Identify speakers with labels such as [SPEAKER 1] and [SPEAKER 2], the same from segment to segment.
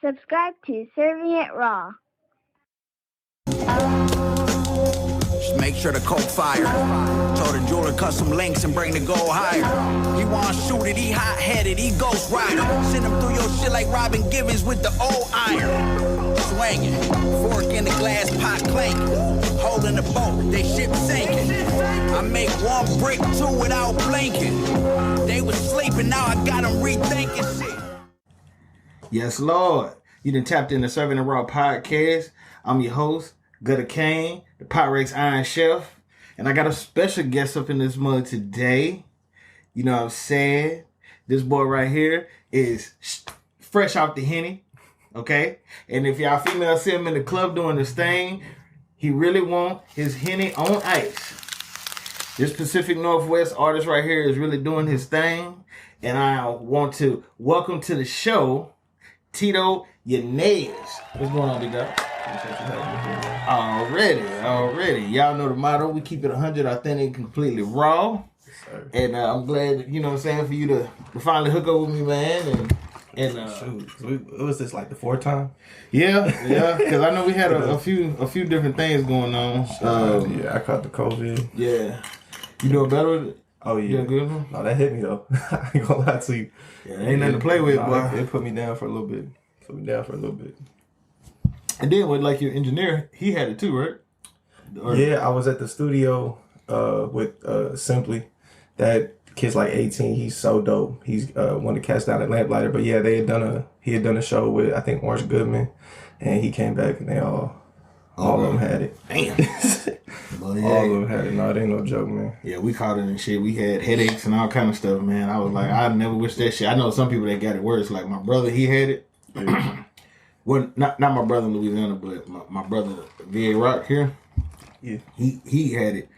[SPEAKER 1] Subscribe to CIRV'N IT RAW.
[SPEAKER 2] Just make sure the coke fire. Told the jeweler cut some links and bring the gold higher. He wanna shoot it, he hot-headed, he ghost rider. Send him through your shit like Robin Givens with the old iron. Swinging, fork in the glass pot clanking. Holding the boat, they ship sinking. I make one brick, two without blinking. They was sleeping, now I got them rethinking shit.
[SPEAKER 3] Yes, Lord. You done tapped in the CIRV'N IT RAW podcast. I'm your host, Gutter Kane, the Pyrex Iron Chef. And I got a special guest up in this mug today. You know what I'm saying? This boy right here is fresh off the Henny. Okay? And if y'all females see him in the club doing this thing, he really want his Henny on ice. This Pacific Northwest artist right here is really doing his thing. And I want to welcome to the show, Tito Yanez. What's going on, big guy? Already. Y'all know the motto. We keep it 100 authentic, completely raw. Yes, and I'm glad, you know what I'm saying, for you to finally hook up with me, man.
[SPEAKER 4] Shoot, was this like the fourth time?
[SPEAKER 3] Yeah, because I know we had a few different things going on.
[SPEAKER 4] I caught the COVID.
[SPEAKER 3] Yeah. You doing better with it?
[SPEAKER 4] Oh, yeah.
[SPEAKER 3] You doing good?
[SPEAKER 4] No, that hit me, though. I ain't gonna lie to you.
[SPEAKER 3] Yeah, ain't nothing to play with, boy.
[SPEAKER 4] It put me down for a little bit.
[SPEAKER 3] And then with like your engineer, he had it too, right?
[SPEAKER 4] Yeah, I was at the studio with Simply. That kid's like 18. He's so dope. He's one of the cats down at Lamplighter. But yeah, he had done a show with, I think, Orange Goodman, and he came back and they all of them had it.
[SPEAKER 3] Damn.
[SPEAKER 4] All of them had it. No, it ain't no joke, man.
[SPEAKER 3] Yeah, we caught it and shit. We had headaches and all kind of stuff, man. I was like, I never wish that shit. I know some people that got it worse. Like my brother, he had it. Yeah. Well, not my brother in Louisiana, but my brother V.A. Rock here.
[SPEAKER 4] Yeah.
[SPEAKER 3] He had it,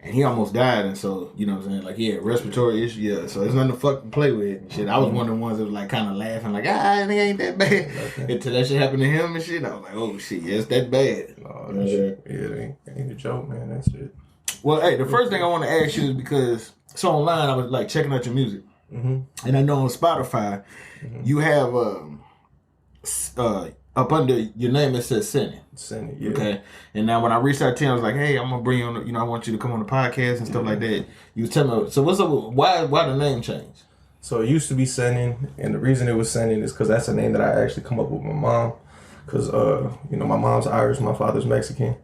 [SPEAKER 3] and he almost died. And so, you know what I'm saying? Like, yeah, respiratory issue. Yeah, so it's nothing to fucking play with and shit. I was one of the ones that was like kind of laughing, like, it ain't that bad. Okay. Until that shit happened to him and shit, I was like, oh shit, yeah, it's that bad.
[SPEAKER 4] Oh, that shit. Yeah, it ain't a joke, man. That's it.
[SPEAKER 3] Well, hey, the first thing I want to ask you is because so online I was like checking out your music, and I know on Spotify you have up under your name it says Henny.
[SPEAKER 4] Henny, yeah.
[SPEAKER 3] Okay. And now when I reached out to him, I was like, hey, I'm gonna bring you on. I want you to come on the podcast and stuff like that. You tell me. So what's up? Why the name change?
[SPEAKER 4] So it used to be Henny, and the reason it was Henny is because that's a name that I actually come up with my mom. Because my mom's Irish, my father's Mexican,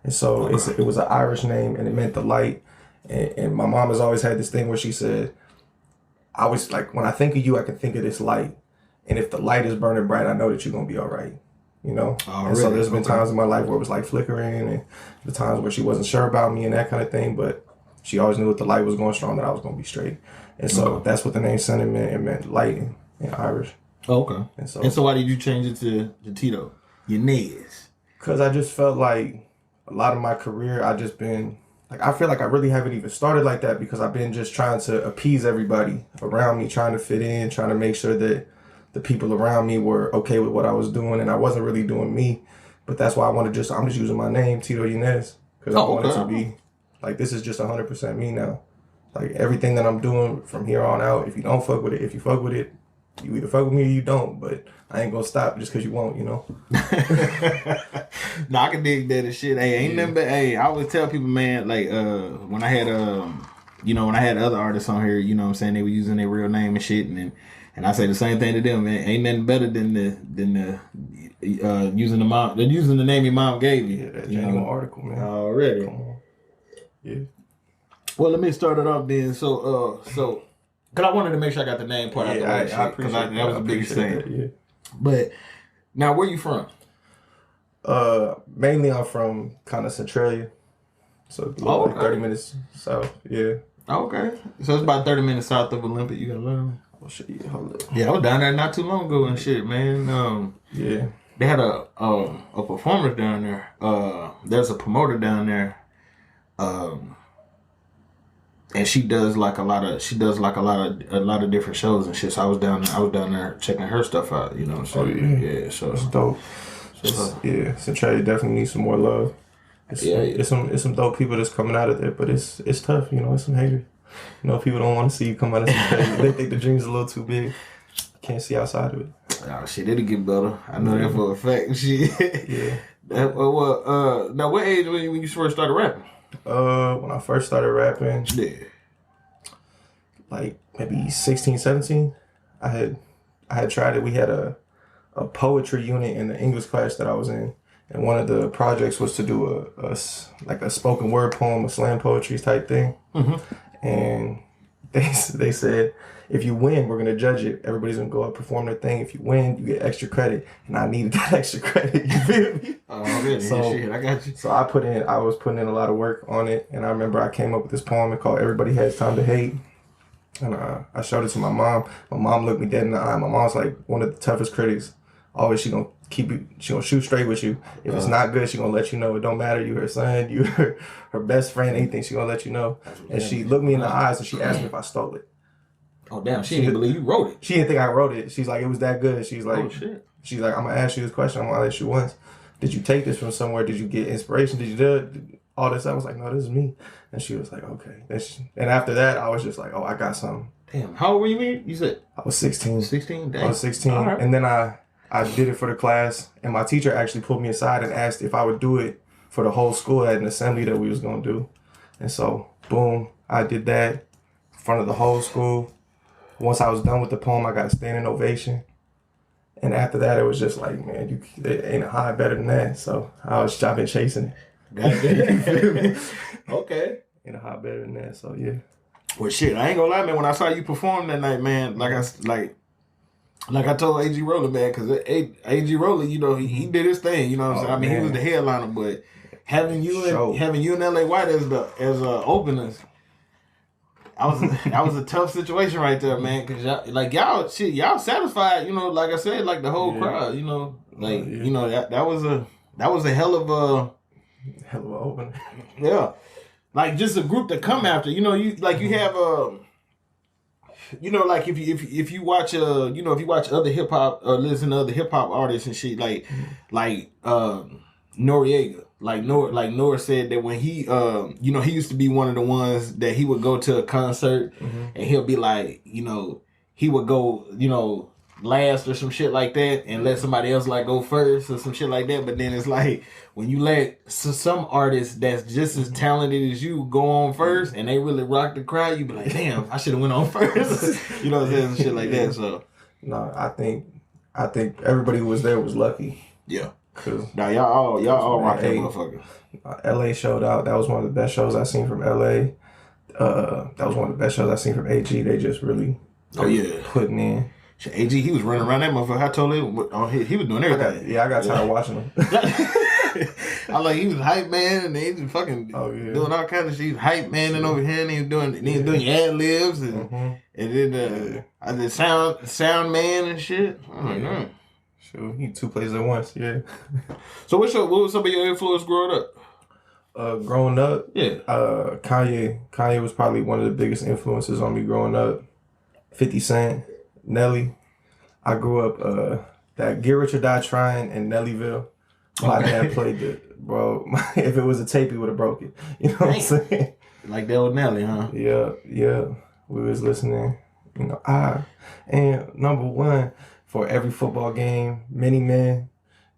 [SPEAKER 4] and so it was an Irish name, and it meant the light. And my mom has always had this thing where she said, I was like, when I think of you, I can think of this light. And if the light is burning bright, I know that you're going to be all right, you know?
[SPEAKER 3] Oh,
[SPEAKER 4] and
[SPEAKER 3] really?
[SPEAKER 4] so there's been times in my life where it was like flickering and the times where she wasn't sure about me and that kind of thing. But she always knew if the light was going strong that I was going to be straight. And so that's what the name Henny meant. It meant light in Irish.
[SPEAKER 3] Oh, okay. And so why did you change it to Tito Yanez?
[SPEAKER 4] Because I just felt like a lot of my career, I just been... Like, I feel like I really haven't even started like that because I've been just trying to appease everybody around me, trying to fit in, trying to make sure that the people around me were okay with what I was doing, and I wasn't really doing me. But that's why I'm just using my name, Tito Yanez, because I want it to be, like, this is just 100% me now. Like, everything that I'm doing from here on out, if you don't fuck with it, if you fuck with it, you either fuck with me or you don't, but I ain't gonna stop just because you won't, you know?
[SPEAKER 3] No, I can dig that and shit. Hey, ain't nothing but, hey, I always tell people, man, like, when I had, when I had other artists on here, you know what I'm saying, they were using their real name and shit, and I say the same thing to them, man. Ain't nothing better than the using the name your mom gave you.
[SPEAKER 4] Yeah, that genuine article, man.
[SPEAKER 3] Already.
[SPEAKER 4] Come on. Yeah.
[SPEAKER 3] Well, let me start it off then. So, because I wanted to make sure I got the name part out the way. I appreciate that. That was the biggest thing.
[SPEAKER 4] Yeah.
[SPEAKER 3] But now, where you from?
[SPEAKER 4] Mainly I'm from kind of Centralia. So like 30 minutes south. Yeah.
[SPEAKER 3] Okay. So it's about 30 minutes south of Olympia. You gotta learn.
[SPEAKER 4] Oh shit, yeah, hold up.
[SPEAKER 3] Yeah, I was down there not too long ago and shit, man.
[SPEAKER 4] Yeah.
[SPEAKER 3] They had a performer down there. There's a promoter down there. And she does like a lot of different shows and shit. So I was down there checking her stuff out, you know what I'm saying? Yeah, so
[SPEAKER 4] it's dope. Yeah, Centralia definitely needs some more love. It's some dope people that's coming out of there, but it's tough, you know, it's some haters. You know, people don't want to see you come out of Centralia. They think the dream's a little too big. Can't see outside of it.
[SPEAKER 3] Oh shit, it'll get better. I know that for a fact. Shit.
[SPEAKER 4] Yeah.
[SPEAKER 3] Now what age when you first started rapping?
[SPEAKER 4] When I first started rapping,
[SPEAKER 3] Yeah.
[SPEAKER 4] like maybe 16, 17, I had tried it. We had a poetry unit in the English class that I was in, and one of the projects was to do a spoken word poem, a slam poetry type thing. And they said, if you win, we're gonna judge it. Everybody's gonna go up, perform their thing. If you win, you get extra credit, and I needed that extra credit. You feel me?
[SPEAKER 3] Oh, really?
[SPEAKER 4] So,
[SPEAKER 3] shit, I got you.
[SPEAKER 4] So I was putting in a lot of work on it, and I remember I came up with this poem called "Everybody Has Time to Hate," and I showed it to my mom. My mom looked me dead in the eye. My mom's like one of the toughest critics. Always, she gonna shoot straight with you. If it's not good, she gonna let you know. It don't matter. You her son, you her best friend, anything. She gonna let you know. And she looked me in the eyes and she asked me if I stole it.
[SPEAKER 3] Oh damn, she didn't believe you wrote it.
[SPEAKER 4] She didn't think I wrote it. She's like, it was that good. She's like,
[SPEAKER 3] oh shit. She's
[SPEAKER 4] like, I'm gonna ask you this question. I'm gonna ask you once. Did you take this from somewhere? Did you get inspiration? Did you do all this? I was like, no, this is me. And she was like, okay. And after that, I was just like, oh, I got something.
[SPEAKER 3] Damn, how old were you? You said
[SPEAKER 4] I was 16.
[SPEAKER 3] 16.
[SPEAKER 4] I was 16, right. And then I did it for the class, and my teacher actually pulled me aside and asked if I would do it for the whole school at an assembly that we was gonna do. And so, boom, I did that in front of the whole school. Once I was done with the poem, I got a standing ovation. And after that, it was just like, man, it ain't a high better than that. So I've been chasing it.
[SPEAKER 3] Goddamn, you feel me? Okay.
[SPEAKER 4] Ain't a high better than that. So yeah.
[SPEAKER 3] Well, shit, I ain't gonna lie, man. When I saw you perform that night, man, like I told A.G. Roller, man, because A.G. Roller, you know, he did his thing. You know what I'm saying? I mean, he was the headliner, but having you and L.A. White as openers. That was a tough situation right there, man. Cause y'all satisfied, you know. Like I said, like the whole crowd, you know, like you know that was a hell of a
[SPEAKER 4] opener.
[SPEAKER 3] Yeah, like just a group to come after. You know, you have you know, like if you watch you know, if you watch other hip hop or listen to other hip hop artists and shit, like Noriega. Like Nora said that when he you know, he used to be one of the ones that he would go to a concert and he'll be like, you know, he would go, you know, last or some shit like that and let somebody else like go first or some shit like that. But then it's like when you let some artists that's just as talented as you go on first and they really rock the crowd, you be like, damn, I should have went on first. You know what I'm saying? Some shit like that. So
[SPEAKER 4] no, I think everybody who was there was lucky.
[SPEAKER 3] Yeah. Now y'all all rock that motherfucker.
[SPEAKER 4] LA showed out. That was one of the best shows I seen from LA. That was one of the best shows I seen from AG. They just really putting in.
[SPEAKER 3] AG, he was running around that motherfucker. I told him he was doing everything.
[SPEAKER 4] I got tired of watching him.
[SPEAKER 3] I like he was hype man and they just fucking doing all kinds of shit. He was hype man and over here and he was doing ad libs and then I did sound man and shit. Oh my god.
[SPEAKER 4] Sure, he 2 places at once, yeah.
[SPEAKER 3] So what was some of your influence growing up?
[SPEAKER 4] Growing up?
[SPEAKER 3] Yeah.
[SPEAKER 4] Kanye. Kanye was probably one of the biggest influences on me growing up. 50 Cent, Nelly. I grew up that Get Rich or Die Trying in Nellyville. My dad played it, bro. If it was a tape, he would have broke it. You know what I'm saying?
[SPEAKER 3] Like that old Nelly, huh?
[SPEAKER 4] Yeah. We was listening. You know, and number one, for every football game, many men,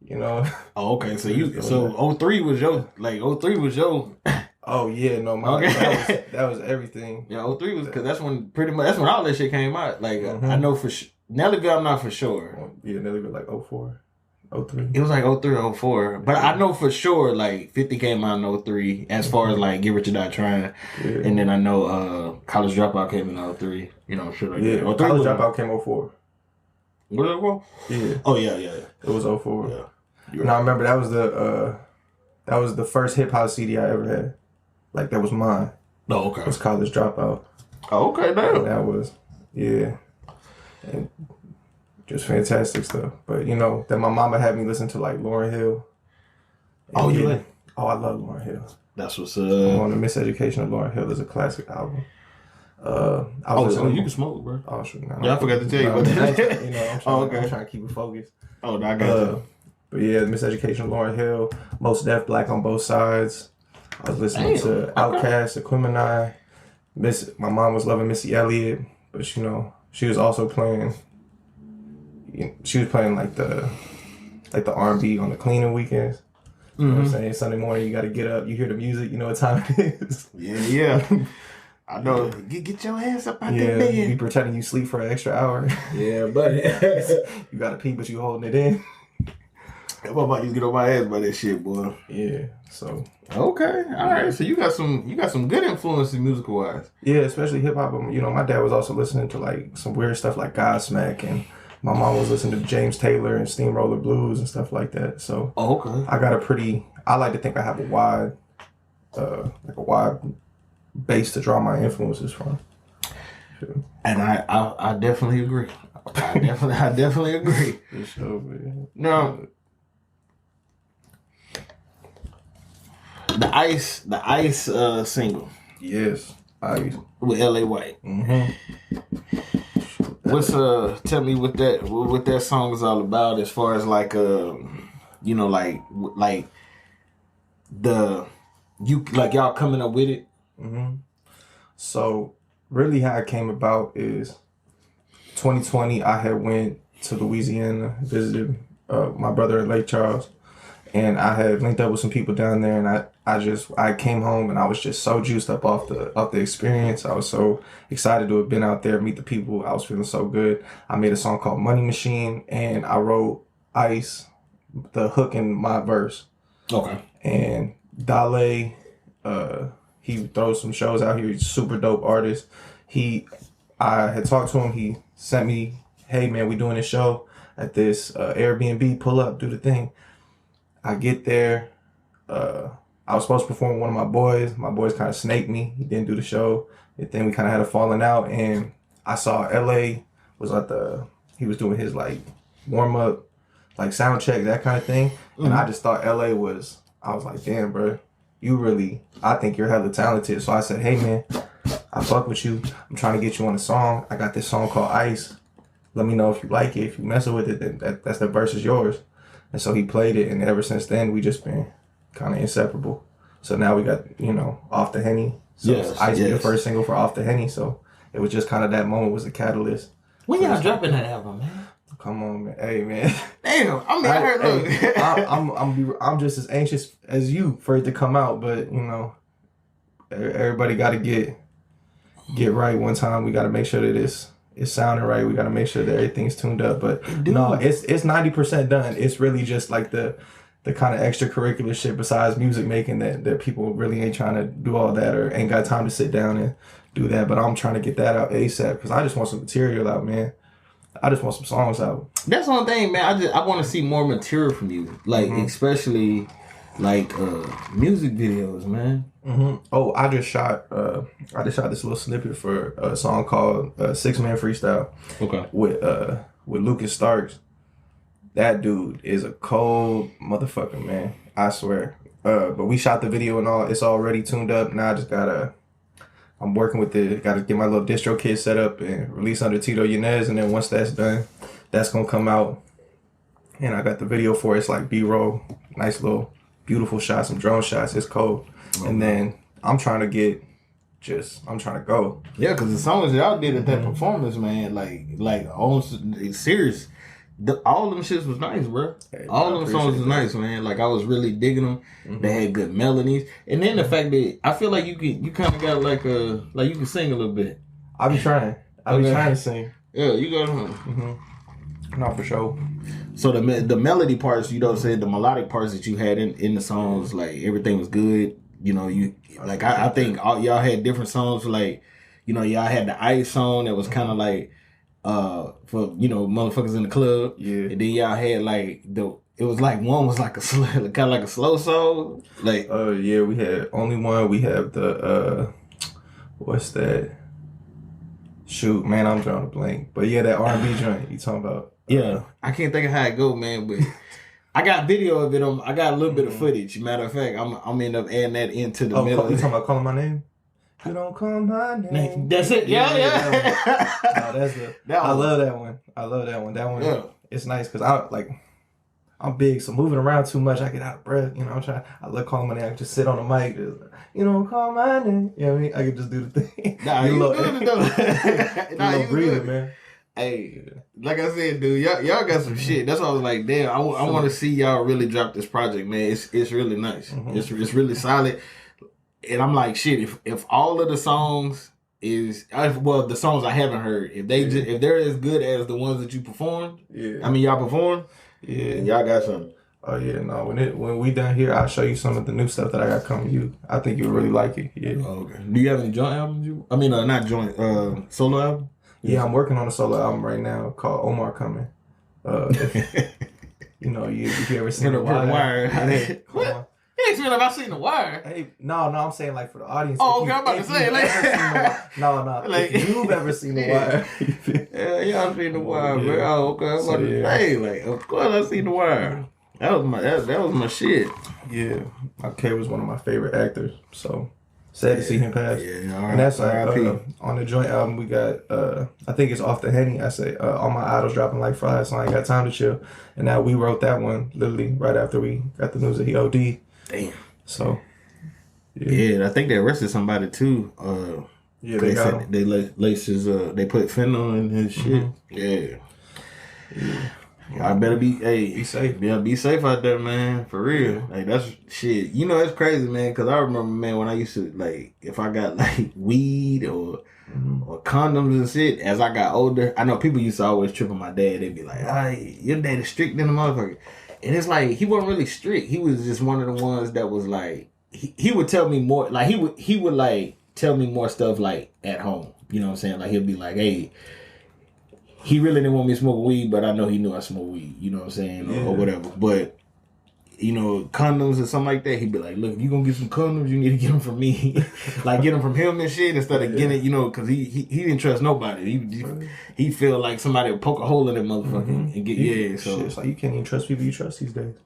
[SPEAKER 4] you know.
[SPEAKER 3] Oh, okay. So 03 was your 03 was your.
[SPEAKER 4] Oh yeah, no, that was everything.
[SPEAKER 3] Yeah, 03 was because that's when all that shit came out. Like I know for Nellyville, I'm not for sure.
[SPEAKER 4] Yeah, Nellyville like 04, 03.
[SPEAKER 3] It was like 03 or 04, but I know for sure like 50 came out in 03. As far as like Get Rich or Die Trying, and then I know College Dropout came in 03. You know, shit like that.
[SPEAKER 4] College Dropout came 04.
[SPEAKER 3] Was it 04? Yeah. Oh yeah.
[SPEAKER 4] It was 04. Yeah. And I remember that was the first hip hop CD I ever had. Like that was mine.
[SPEAKER 3] Oh, okay.
[SPEAKER 4] It was College Dropout.
[SPEAKER 3] Oh, okay, damn.
[SPEAKER 4] And that was and just fantastic stuff. But you know, that my mama had me listen to like Lauryn Hill.
[SPEAKER 3] Oh, you like?
[SPEAKER 4] Oh, I love Lauryn Hill.
[SPEAKER 3] That's what's
[SPEAKER 4] On the Miseducation of Lauryn Hill is a classic album.
[SPEAKER 3] So you can smoke, bro.
[SPEAKER 4] Oh, sure. No,
[SPEAKER 3] I forgot to tell you about that.
[SPEAKER 4] You know, I'm trying to keep it focused.
[SPEAKER 3] Oh, no, I got you.
[SPEAKER 4] But yeah, Miseducation of Lauryn Hill, Most Def, Black on Both Sides. I was listening to Outkast, Aquemini. My mom was loving Missy Elliott, but you know, she was also playing, she was playing like the R&B on the cleaning weekends. You know what I'm saying? Sunday morning, you got to get up. You hear the music. You know what time it is.
[SPEAKER 3] Yeah. I know. Get your ass up out that bed.
[SPEAKER 4] You be pretending you sleep for an extra hour.
[SPEAKER 3] Yeah, buddy.
[SPEAKER 4] You got to pee, but you holding it in.
[SPEAKER 3] I'm about to get on my ass by that shit, boy.
[SPEAKER 4] Yeah. So.
[SPEAKER 3] Okay. All right. So you got some good influences musical wise.
[SPEAKER 4] Yeah, especially hip hop. You know, my dad was also listening to like some weird stuff like Godsmack, and my mom was listening to James Taylor and Steamroller Blues and stuff like that. So.
[SPEAKER 3] Oh, okay.
[SPEAKER 4] I like to think I have a wide base to draw my influences from. Sure.
[SPEAKER 3] And I definitely agree. I definitely agree.
[SPEAKER 4] For sure, man.
[SPEAKER 3] No. The Ice single.
[SPEAKER 4] Yes, Ice
[SPEAKER 3] with L.A. White. What's tell me what that song is all about as far as like you know like y'all coming up with it.
[SPEAKER 4] So really how it came about is 2020 I had went to Louisiana, visited my brother in Lake Charles, and I had linked up with some people down there, and I came home and I was just so juiced up off the experience. I was so excited to have been out there, meet the people. I was feeling so good. I made a song called Money Machine, and I wrote Ice, the hook in my verse. Okay. And Dale, he throws some shows out here. He's a super dope artist. I had talked to him. He sent me, hey man, we doing a show at this Airbnb. Pull up, do the thing. I get there. I was supposed to perform with one of my boys. My boys kind of snaked me. He didn't do the show. And then we kind of had a falling out. And I saw LA was he was doing his like warm up, like sound check, that kind of thing. And I just thought LA I was like, damn, bro, I think you're hella talented. So I said, hey man, I fuck with you. I'm trying to get you on a song. I got this song called Ice. Let me know if you like it. If you messing with it, then that's the verse is yours. And so he played it, and ever since then, we just been kind of inseparable. So now we got, Off the Henny. So Ice be the first single for Off the Henny. So it was just kind of that moment was the catalyst.
[SPEAKER 3] When y'all dropping that album, man?
[SPEAKER 4] Come on, man. Hey, man.
[SPEAKER 3] Damn. I mean, I heard, look.
[SPEAKER 4] I'm just as anxious as you for it to come out, but, everybody got to get right one time. We got to make sure that it's sounding right. We got to make sure that everything's tuned up. But no, it's 90% done. It's really just like the kind of extracurricular shit besides music making that people really ain't trying to do all that or ain't got time to sit down and do that. But I'm trying to get that out ASAP because I just want some material out, man. I just want some songs out.
[SPEAKER 3] That's one thing, man. I want to see more material from you, like especially like music videos, man.
[SPEAKER 4] Oh, I just shot this little snippet for a song called 6-Man Freestyle. Okay. With Lucas Starks. That dude is a cold motherfucker, man. I swear. But we shot the video and all. It's already tuned up. Now I just I'm working with gotta get my little distro kit set up and release under Tito Yanez, and then once that's done, that's gonna come out. And I got the video for it. It's like B-roll, nice little beautiful shots, some drone shots. It's cold. And then I'm trying to go. Yeah, because the songs y'all did at that performance, man, like on serious. All them shits was nice, bro. Hey, all them songs was nice, man. Like I was really digging them. They had good melodies, and then the fact that I feel like you kind of got like you can sing a little bit. I be trying. I be trying to sing.
[SPEAKER 3] Yeah, you got
[SPEAKER 4] No, for sure.
[SPEAKER 3] So the melody parts, said the melodic parts that you had in the songs, like everything was good. You like I think y'all had different songs. Like y'all had the Ice song that was kind of like for motherfuckers in the club. Yeah. And then y'all had like it was like one was like a kind of like a slow song. Like
[SPEAKER 4] yeah, we had only one. We have the what's that? Shoot, man, I'm drawing a blank. But yeah, that R&B joint you talking about.
[SPEAKER 3] Yeah, I can't think of how it go, man, but I got video of it. I got a little bit of footage. Matter of fact, I'm end up adding that into the middle.
[SPEAKER 4] You talking about Calling My Name? You don't call my name.
[SPEAKER 3] That's it. Yeah.
[SPEAKER 4] I love that one. That one, it's nice because I'm big, so moving around too much, I get out of breath. I love calling my name. I can just sit on the mic. Call my name. You know what I mean? I can just do the thing.
[SPEAKER 3] Nah, you
[SPEAKER 4] breathing, man.
[SPEAKER 3] Hey, like I said, dude, y'all got some shit. That's why I was like, damn, I want to see y'all really drop this project, man. It's really nice.
[SPEAKER 4] Mm-hmm.
[SPEAKER 3] It's really solid. And I'm like, shit, if all of the songs the songs I haven't heard, if they're as good as the ones that you performed, y'all performed, y'all got something.
[SPEAKER 4] Oh yeah, no. When we done here, I'll show you some of the new stuff that I got coming. I think you'll really like it. Yeah.
[SPEAKER 3] Oh, okay. Do you have any joint albums? Not joint, solo album.
[SPEAKER 4] Yeah, I'm working on a solo album right now called Omar Comin. You ever seen The Wire?
[SPEAKER 3] What? Hey, have I seen The Wire?
[SPEAKER 4] Hey, no, I'm saying like for the audience.
[SPEAKER 3] Oh, okay, I'm about to say like.
[SPEAKER 4] No, like, if you've ever seen The Wire.
[SPEAKER 3] Yeah, I've seen The Wire, bro. Oh, okay. I'm about to say, like, of course I've seen The Wire. That was my shit.
[SPEAKER 4] Yeah, K was one of my favorite actors, so sad to see him pass.
[SPEAKER 3] Yeah, all right.
[SPEAKER 4] And that's on the joint album we got. I think it's off the Henny. I say all my idols dropping like flies, so I ain't got time to chill. And now we wrote that one literally right after we got the news that he OD'd.
[SPEAKER 3] Damn.
[SPEAKER 4] So.
[SPEAKER 3] Yeah, I think they arrested somebody too.
[SPEAKER 4] They got him.
[SPEAKER 3] They laced his. They put fentanyl in his shit. Yeah. I better be
[SPEAKER 4] safe.
[SPEAKER 3] Yeah, be safe out there, man. For real. Yeah. Like, that's shit. It's crazy, man, because I remember, man, when I used to, like, if I got, like, weed or condoms and shit, as I got older, I know people used to always trip on my dad. They'd be like, hey, your dad is strict than a motherfucker. And it's like, he wasn't really strict. He was just one of the ones that was, like, he would tell me more, like, he would, like, tell me more stuff, like, at home. You know what I'm saying? Like, he'll be like, hey, he really didn't want me to smoke weed, but I know he knew I smoked weed, you know what I'm saying, or whatever. But, condoms or something like that, he'd be like, look, if you gonna get some condoms, you need to get them from me. Like, get them from him and shit instead of getting, because he didn't trust nobody. He feel like somebody would poke a hole in that motherfucker and get, so.
[SPEAKER 4] Shit, it's like you can't even trust people you trust these days.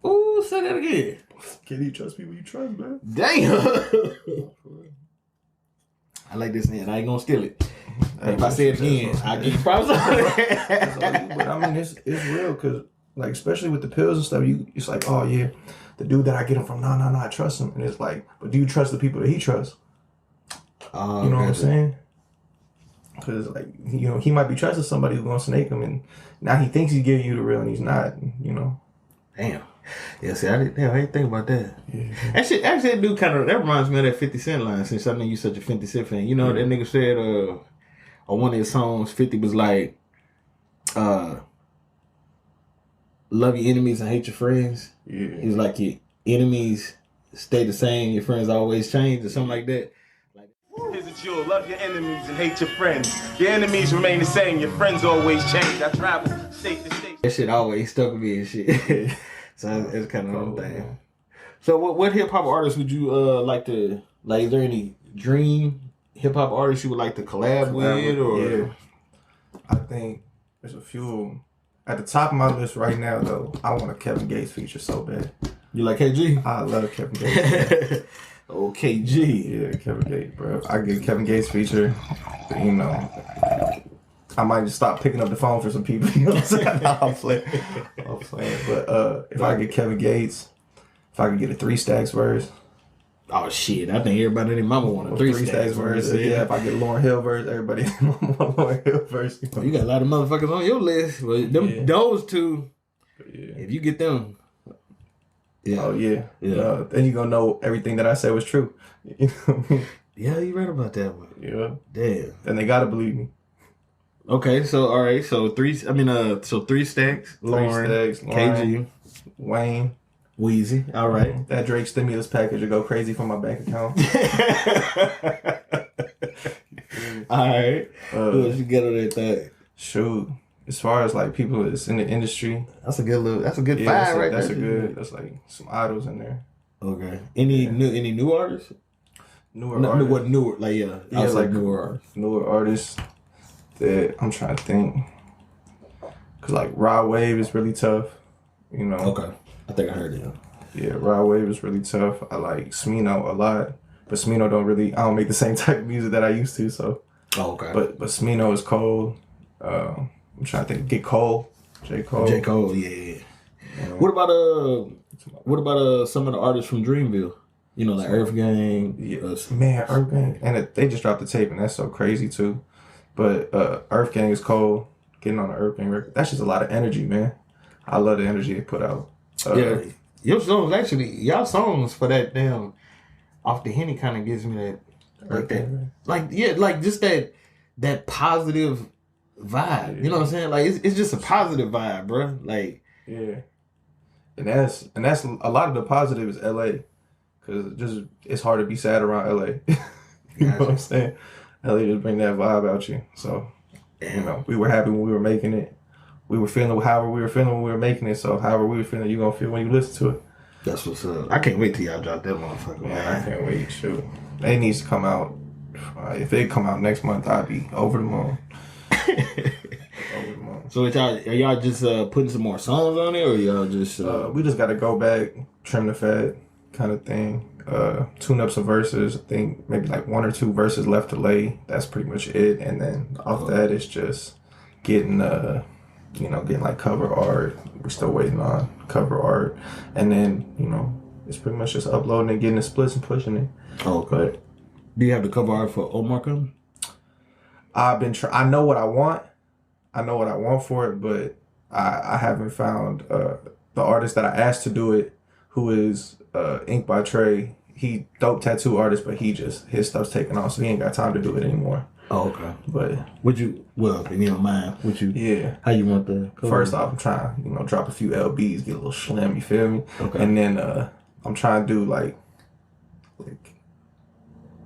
[SPEAKER 3] Ooh, say that again.
[SPEAKER 4] Can't even trust people you trust, man.
[SPEAKER 3] Damn. I like this, man. I ain't gonna steal it. If I say it again, I give you props on it.
[SPEAKER 4] But I mean, it's real because, like, especially with the pills and stuff, it's like, oh yeah, the dude that I get them from, no, I trust him, and it's like, but do you trust the people that he trusts? You know what I'm saying? Because, like, he might be trusting somebody who's gonna snake him, and now he thinks he's giving you the real, and he's not.
[SPEAKER 3] Damn. Yeah, see, I didn't think about that.
[SPEAKER 4] Yeah.
[SPEAKER 3] Actually, that dude that reminds me of that 50 Cent line, since I know you such a 50 Cent fan. You know, that nigga said, on one of his songs, 50 was like, love your enemies and hate your friends.
[SPEAKER 4] Yeah.
[SPEAKER 3] He's like, your enemies stay the same, your friends always change, or something like that.
[SPEAKER 5] Here's a jewel, love your enemies and hate your friends. Your enemies remain the same, your friends always change. I travel state to state.
[SPEAKER 3] That shit always stuck with me and shit. So it's kind of a thing. So what hip hop artists would you like to, like, is there any dream hip hop artists you would like to collab with? Or?
[SPEAKER 4] Yeah. I think there's a few. At the top of my list right now, though, I want a Kevin Gates feature so bad.
[SPEAKER 3] You like KG?
[SPEAKER 4] I love Kevin Gates.
[SPEAKER 3] Oh, KG.
[SPEAKER 4] Yeah, Kevin Gates, bro. I get Kevin Gates feature, I might just stop picking up the phone for some people. You know what I'm saying? I'm playing. But if I get Kevin Gates, if I could get a 3 Stacks verse.
[SPEAKER 3] Oh shit! I think everybody and their mama want a 3 Stacks verse.
[SPEAKER 4] Yeah, if I get Lauryn Hill verse, everybody want Lauryn Hill verse.
[SPEAKER 3] Oh, you got a lot of motherfuckers on your list. But those two, if you get them. Yeah.
[SPEAKER 4] Oh yeah. Then you gonna know everything that I said was true. You know what I mean?
[SPEAKER 3] Yeah, you right about that one.
[SPEAKER 4] Yeah.
[SPEAKER 3] Damn.
[SPEAKER 4] Then they gotta believe me.
[SPEAKER 3] Okay, so all right, so 3 Stacks, Lauren, KG,
[SPEAKER 4] Wayne,
[SPEAKER 3] Weezy. All right,
[SPEAKER 4] that Drake stimulus package will go crazy for my bank account.
[SPEAKER 3] All right, who else you get on that thing?
[SPEAKER 4] Shoot, as far as like people that's in the industry,
[SPEAKER 3] that's a good five right there.
[SPEAKER 4] That's like some idols in there.
[SPEAKER 3] Okay, any new artists?
[SPEAKER 4] Newer artists.
[SPEAKER 3] Newer? Like newer artists.
[SPEAKER 4] Newer artists. That I'm trying to think, cause like Rod Wave is really tough,
[SPEAKER 3] Okay, I think I heard it.
[SPEAKER 4] Yeah, Rod Wave is really tough. I like Smino a lot, but Smino I don't make the same type of music that I used to. So,
[SPEAKER 3] okay.
[SPEAKER 4] But Smino is cold. I'm trying to think. Get Cole, J Cole.
[SPEAKER 3] J Cole, yeah. What about some of the artists from Dreamville? Like Earth Gang.
[SPEAKER 4] Yeah, man, Earth Gang, and they just dropped the tape, and that's so crazy too. But Earth Gang is cold. Getting on the Earth Gang record. That's just a lot of energy, man. I love the energy they put out.
[SPEAKER 3] Yeah. Your songs actually, y'all songs for that damn off the Henny kind of gives me that like that. Like yeah, like just that positive vibe.
[SPEAKER 4] Yeah.
[SPEAKER 3] You know what I'm saying? Like it's just a positive vibe, bro. Like
[SPEAKER 4] yeah. And that's a lot of the positive is LA. Cause it's hard to be sad around LA. You know what I'm saying? LA just bring that vibe out you. So you know, we were happy when we were making it. We were feeling however we were feeling when we were making it. So however we were feeling, you're gonna feel when you listen to it.
[SPEAKER 3] That's what's up. I can't wait till y'all drop that motherfucker, man.
[SPEAKER 4] I can't wait. Shoot, it needs to come out. If it come out next month, I'll be over the moon. Over the moon.
[SPEAKER 3] So are y'all just putting some more songs on it, or y'all just?
[SPEAKER 4] We just got to go back, trim the fat, kind of thing. Tune up some verses. I think maybe like 1 or 2 verses left to lay. That's pretty much it. And then off that, it's just getting getting like cover art. We're still waiting on cover art, and then it's pretty much just uploading and getting the splits and pushing it.
[SPEAKER 3] Oh, okay. Do you have the cover art for Omar Comin?
[SPEAKER 4] I've been I know what I want. I know what I want for it, but I haven't found the artist that I asked to do it, who is Ink by Trey. He dope tattoo artist, but his stuff's taken off, so he ain't got time to do it anymore.
[SPEAKER 3] Oh, okay.
[SPEAKER 4] But
[SPEAKER 3] if you don't mind, how you want the cover?
[SPEAKER 4] First off, I'm trying drop a few LBs, get a little slim, you feel me?
[SPEAKER 3] Okay.
[SPEAKER 4] And then I'm trying to do like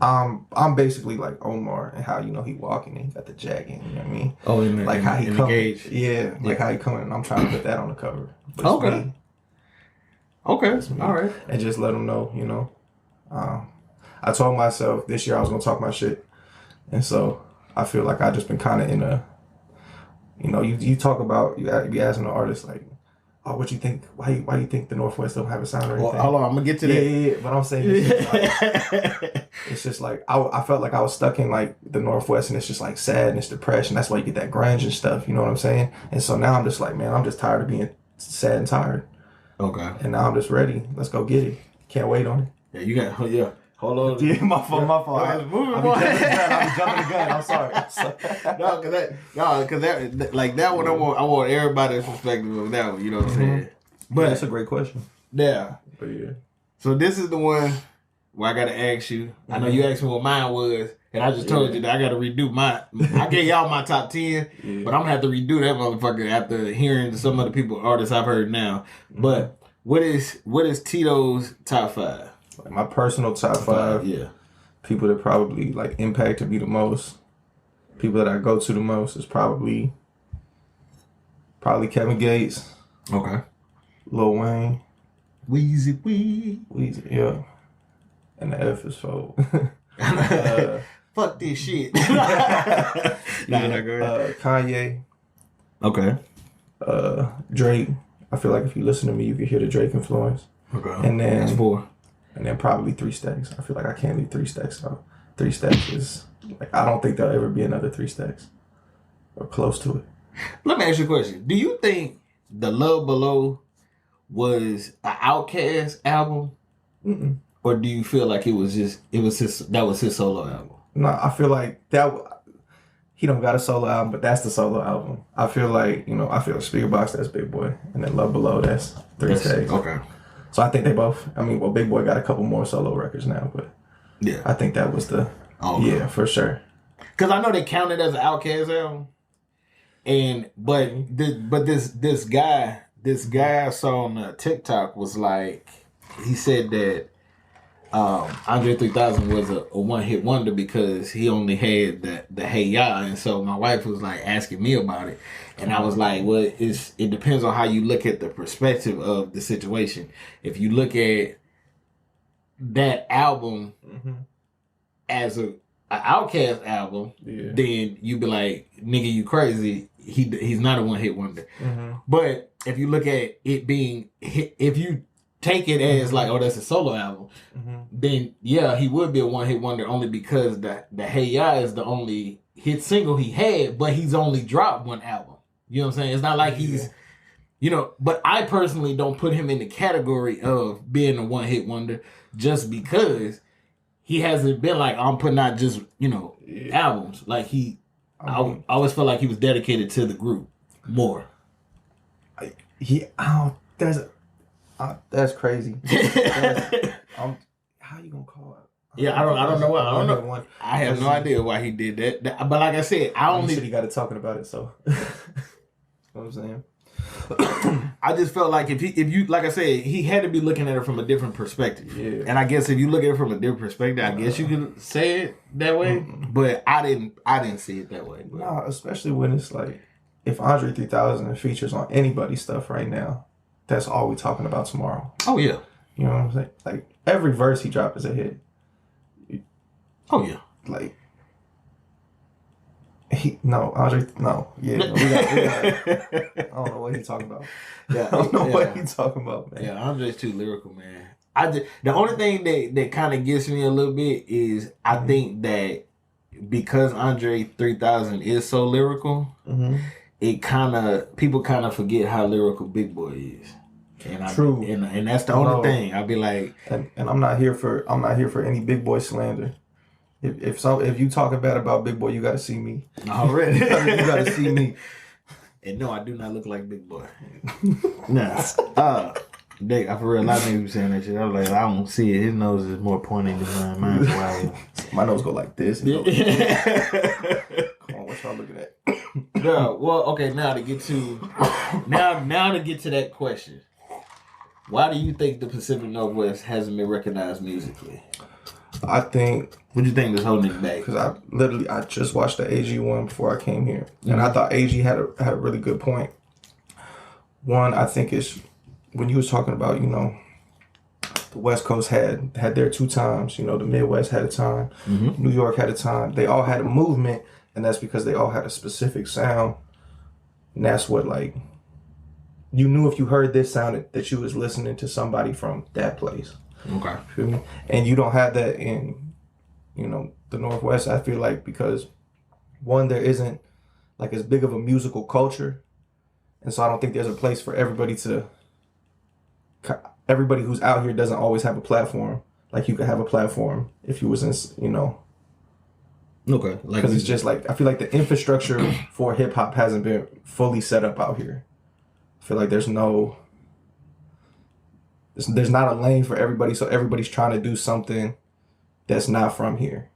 [SPEAKER 4] I'm basically like Omar and how he walking and he got the jacket, you know what I mean?
[SPEAKER 3] Oh,
[SPEAKER 4] like how he coming.
[SPEAKER 3] Yeah,
[SPEAKER 4] like how he coming, and I'm trying to put that on the cover. But
[SPEAKER 3] okay.
[SPEAKER 4] Me.
[SPEAKER 3] Okay. All right.
[SPEAKER 4] And just let them know, I told myself this year I was gonna talk my shit. And so I feel like I just been kind of in a, you talk about, you be asking the artist like, oh, what you think? Why you think the Northwest don't have a sound or anything?
[SPEAKER 3] Well, hold on, I'm gonna get to that.
[SPEAKER 4] Yeah. But I'm saying it's just like I felt like I was stuck in like the Northwest, and it's just like sadness, depression. That's why you get that grunge and stuff. You know what I'm saying? And so now I'm just like, man, I'm just tired of being sad and tired.
[SPEAKER 3] Okay.
[SPEAKER 4] And now I'm just ready. Let's go get it. Can't wait on it.
[SPEAKER 3] Yeah, you got. Yeah. Hold on.
[SPEAKER 4] Yeah, my fault.
[SPEAKER 3] I was moving.
[SPEAKER 4] I'll be jumping the gun. I'm sorry.
[SPEAKER 3] No, cause that like that one. I want everybody's perspective of that one. You know what I'm saying?
[SPEAKER 4] But that's a great question.
[SPEAKER 3] Yeah.
[SPEAKER 4] But yeah.
[SPEAKER 3] So this is the one where I gotta ask you. I know you asked me what mine was, and I just told you that I gotta redo mine. I gave y'all my top 10, but I'm gonna have to redo that motherfucker after hearing some of the artists I've heard now. But what is Tito's top 5?
[SPEAKER 4] Like my personal top 5, people that probably like impacted me the most, people that I go to the most is probably Kevin Gates.
[SPEAKER 3] Okay.
[SPEAKER 4] Lil Wayne.
[SPEAKER 3] Weezy,
[SPEAKER 4] yeah. And the F is for
[SPEAKER 3] fuck this shit.
[SPEAKER 4] Kanye.
[SPEAKER 3] Okay.
[SPEAKER 4] Drake. I feel like if you listen to me, you can hear the Drake influence.
[SPEAKER 3] Okay.
[SPEAKER 4] And then
[SPEAKER 3] that's 4.
[SPEAKER 4] And then probably 3 Stacks. I feel like I can't leave 3 Stacks out. 3 Stacks is like, I don't think there'll ever be another 3 Stacks or close to it.
[SPEAKER 3] Let me ask you a question. Do you think The Love Below was an Outkast album?
[SPEAKER 4] Mm-mm.
[SPEAKER 3] Or do you feel like that was his solo album?
[SPEAKER 4] No, I feel like he don't got a solo album, but that's the solo album. I feel like, I feel Speaker Box, that's Big Boy. And then Love Below, that's 3 Stacks.
[SPEAKER 3] Okay.
[SPEAKER 4] So I think they both, Big Boy got a couple more solo records now, but yeah, I think that was yeah, for sure.
[SPEAKER 3] Because I know they counted as an Outkast album. But this guy I saw on TikTok was like, he said that Andre 3000 was a one-hit wonder because he only had the Hey Ya, and so my wife was like asking me about it, and I was like, well, it depends on how you look at the perspective of the situation. If you look at that album as an Outkast album, then you be like, nigga, you crazy. He's not a one-hit wonder. But if you look at it being, if you take it as like, oh, that's a solo album, then yeah, he would be a one-hit wonder only because the Hey Ya is the only hit single he had, but he's only dropped 1 album. You know what I'm saying? It's not like he's, but I personally don't put him in the category of being a one-hit wonder just because he hasn't been like, I'm putting out just, albums. Like I always felt like he was dedicated to the group more.
[SPEAKER 4] That's crazy. How you gonna call it?
[SPEAKER 3] Yeah, I don't know why. I don't know. I have no idea why he did that. But like I said,
[SPEAKER 4] he got it talking about it. So, you know what I'm saying?
[SPEAKER 3] I just felt like if you like I said, he had to be looking at it from a different perspective.
[SPEAKER 4] Yeah.
[SPEAKER 3] And I guess if you look at it from a different perspective, I guess you could say it that way. Mm-hmm. But I didn't see it that way. But.
[SPEAKER 4] Nah, especially when it's like if Andre 3000 features on anybody's stuff right now, that's all we talking about tomorrow.
[SPEAKER 3] Oh yeah.
[SPEAKER 4] You know what I'm saying? Like every verse he dropped is a hit.
[SPEAKER 3] Oh yeah.
[SPEAKER 4] Like Andre, no. Yeah, no, we got, I don't know what he's talking about.
[SPEAKER 3] Yeah,
[SPEAKER 4] I don't know what he's talking about, man.
[SPEAKER 3] Yeah, Andre's too lyrical, man. The only thing that kind of gets me a little bit is I think that because Andre 3000 is so lyrical, it people kind of forget how lyrical Big Boy is.
[SPEAKER 4] True,
[SPEAKER 3] and that's the only thing. I'd be like,
[SPEAKER 4] and I'm not here for any Big Boy slander. If you talking bad about Big Boy, you got to see me.
[SPEAKER 3] Already,
[SPEAKER 4] you got to see me.
[SPEAKER 3] And no, I do not look like Big Boy. Nah. I for real, a lot of niggas be saying that shit. I was like, I don't see it. His nose is more pointing than mine. Mine's wild.
[SPEAKER 4] My nose go like this. Come on, what y'all looking at?
[SPEAKER 3] No, well, okay. Now to get to that question, why do you think the Pacific Northwest hasn't been recognized musically?
[SPEAKER 4] I think.
[SPEAKER 3] What do you think is holding it back?
[SPEAKER 4] Because I just watched the AG one before I came here, and I thought AG had a really good point. One, I think is when you was talking about, the West Coast had their two times. The Midwest had a time, New York had a time. They all had a movement, and that's because they all had a specific sound, and that's what you knew if you heard this sound that you was listening to somebody from that place.
[SPEAKER 3] Okay.
[SPEAKER 4] Feel me? And you don't have that in, the Northwest, I feel like, because one, there isn't as big of a musical culture. And so I don't think there's a place for everybody who's out here doesn't always have a platform. Like you could have a platform if you was in,
[SPEAKER 3] Okay.
[SPEAKER 4] Because it's just I feel like the infrastructure for hip hop hasn't been fully set up out here. I feel like there's not a lane for everybody, so everybody's trying to do something that's not from here.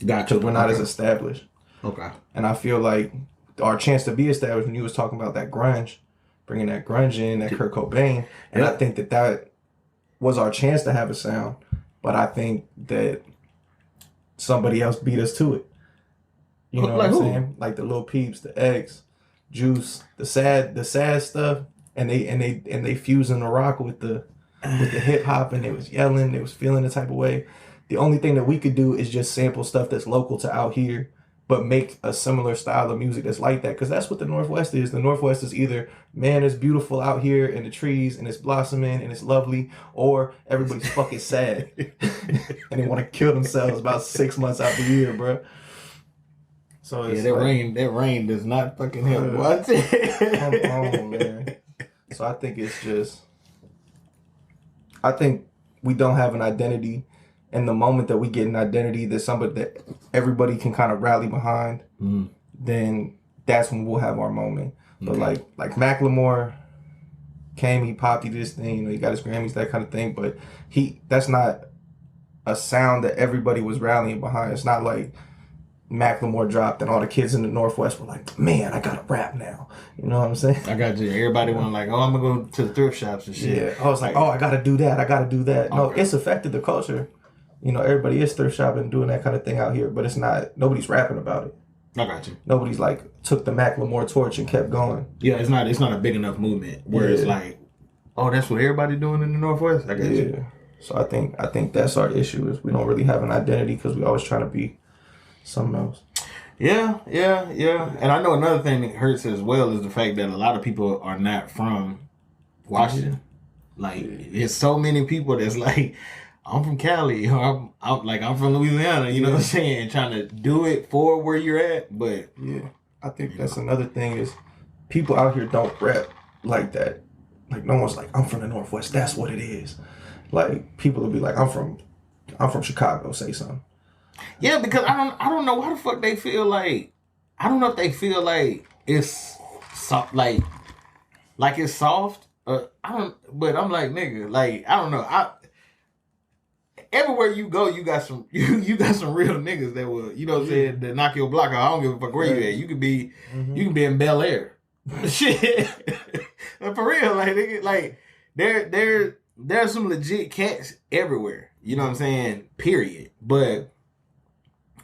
[SPEAKER 3] Gotcha.
[SPEAKER 4] Because we're not as established.
[SPEAKER 3] Okay.
[SPEAKER 4] And I feel like our chance to be established, when you was talking about that grunge, bringing that grunge in, that Kurt Cobain, and I think that was our chance to have a sound, but I think that somebody else beat us to it. You know what I'm saying? Like the Lil Peeps, the X, Juice, the sad stuff, and they fusing the rock with the hip hop, and they was yelling, they was feeling the type of way. The only thing that we could do is just sample stuff that's local to out here, but make a similar style of music that's like that, because that's what the Northwest is. The Northwest is either, man, it's beautiful out here in the trees and it's blossoming and it's lovely, or everybody's fucking sad and they want to kill themselves about 6 months out the year, bro. So it's
[SPEAKER 3] that rain does not fucking help. What?
[SPEAKER 4] Come on, man. So I think we don't have an identity. And the moment that we get an identity that everybody can kind of rally behind, then that's when we'll have our moment. But like Macklemore came, he popped, he did his thing, he got his Grammys, that kind of thing. But that's not a sound that everybody was rallying behind. It's not like Macklemore dropped and all the kids in the Northwest were like, man, I gotta rap now. You know what I'm saying?
[SPEAKER 3] I got you. Everybody went like, I'm gonna go to the thrift shops and shit.
[SPEAKER 4] Yeah. I was like, I gotta do that. Okay. No, it's affected the culture. Everybody is thrift shopping, doing that kind of thing out here, but it's not, nobody's rapping about it.
[SPEAKER 3] I got you.
[SPEAKER 4] Nobody's took the Macklemore torch and kept going.
[SPEAKER 3] Yeah, it's not a big enough movement where it's like, that's what everybody doing in the Northwest. I got you.
[SPEAKER 4] So I think that's our issue, is we don't really have an identity because we always trying to be something else.
[SPEAKER 3] Yeah. And I know another thing that hurts as well is the fact that a lot of people are not from Washington. There's so many people that's like, I'm from Cali, or I'm from Louisiana, you know what I'm saying? Trying to do it for where you're at, but
[SPEAKER 4] I think that's another thing is people out here don't rap like that. No one's like, I'm from the Northwest, that's what it is. People will be like, I'm from Chicago, say something.
[SPEAKER 3] Yeah, because I don't know why the fuck they feel like I don't know if they feel like it's soft, like it's soft. I don't, but I'm like, nigga, like I don't know. Everywhere you go, you got some you got some real niggas that will, you know what I'm saying, that knock your block out. I don't give a fuck where you at. You could be in Bel Air. Shit. For real, like nigga, like there's some legit cats everywhere. You know what I'm saying? Period. But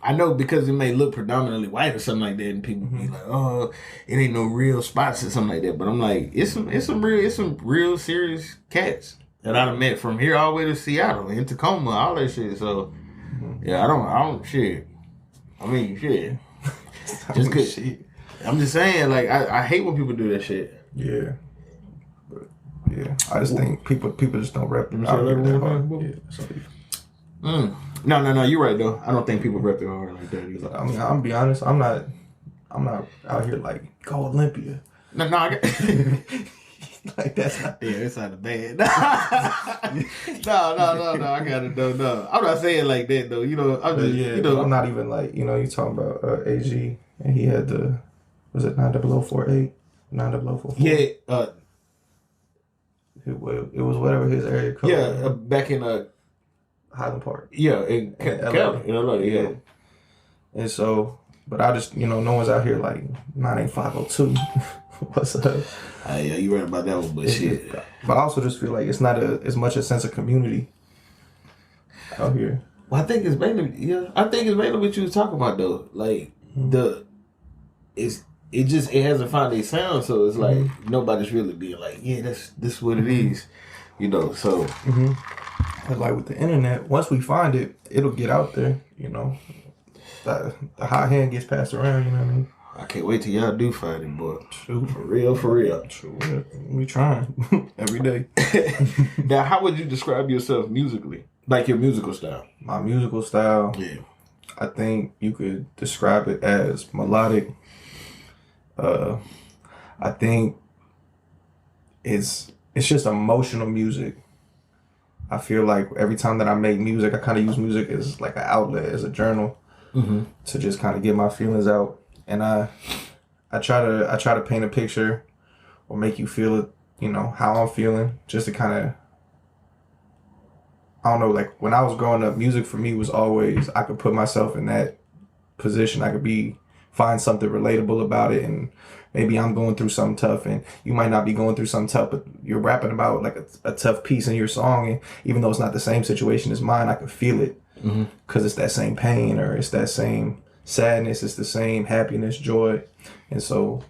[SPEAKER 3] I know because it may look predominantly white or something like that, and people be like, "Oh, it ain't no real spots or something like that." But I'm like, it's some real serious cats that I done met from here all the way to Seattle and Tacoma, all that shit. So yeah, I don't shit. I mean, shit. Just cause shit. I'm just saying, like I hate when people do that shit.
[SPEAKER 4] Yeah. But yeah, I just think people just don't rep it out here that hard. Yeah, so.
[SPEAKER 3] No, you're right though. I don't think people rep it hard like that either.
[SPEAKER 4] I mean, I'm gonna be honest. I'm not out here like go Olympia.
[SPEAKER 3] No, I got
[SPEAKER 4] like that's not.
[SPEAKER 3] Yeah, it's not bad. No, I got it. No. I'm not saying like that though. You know, I'm just,
[SPEAKER 4] yeah,
[SPEAKER 3] you know,
[SPEAKER 4] I'm not even like, you know, you talking about AG and he had the, was it 90048, 9044?
[SPEAKER 3] Yeah,
[SPEAKER 4] it was whatever his area code.
[SPEAKER 3] Yeah, back in
[SPEAKER 4] Highland Park.
[SPEAKER 3] Yeah, in Cali, in LA, yeah.
[SPEAKER 4] And so, but I just, you know, no one's out here like 98502. What's up?
[SPEAKER 3] Yeah, you right about that one, but shit.
[SPEAKER 4] But I also just feel like it's not as much a sense of community out here.
[SPEAKER 3] Well, I think it's mainly what you was talking about though. Like it hasn't found a sound, so it's like nobody's really being like, yeah, this what it is, you know. So,
[SPEAKER 4] like with the internet, once we find it, it'll get out there, you know. The hot hand gets passed around, you know what I mean?
[SPEAKER 3] I can't wait till y'all do find it, boy.
[SPEAKER 4] True.
[SPEAKER 3] For real.
[SPEAKER 4] True. We trying every day.
[SPEAKER 3] Now, how would you describe yourself musically? Like your musical style?
[SPEAKER 4] My musical style?
[SPEAKER 3] Yeah.
[SPEAKER 4] I think you could describe it as melodic. I think it's just emotional music. I feel like every time that I make music, I kind of use music as like an outlet, as a journal, to just kind of get my feelings out. And I try to paint a picture or make you feel it, you know, how I'm feeling, just to kind of, I don't know, like when I was growing up, music for me was always, I could put myself in that position. I could find something relatable about it, and maybe I'm going through something tough and you might not be going through something tough, but you're rapping about like a tough piece in your song, and even though it's not the same situation as mine, I can feel it because it's that same pain, or it's that same sadness, it's the same happiness, joy. And so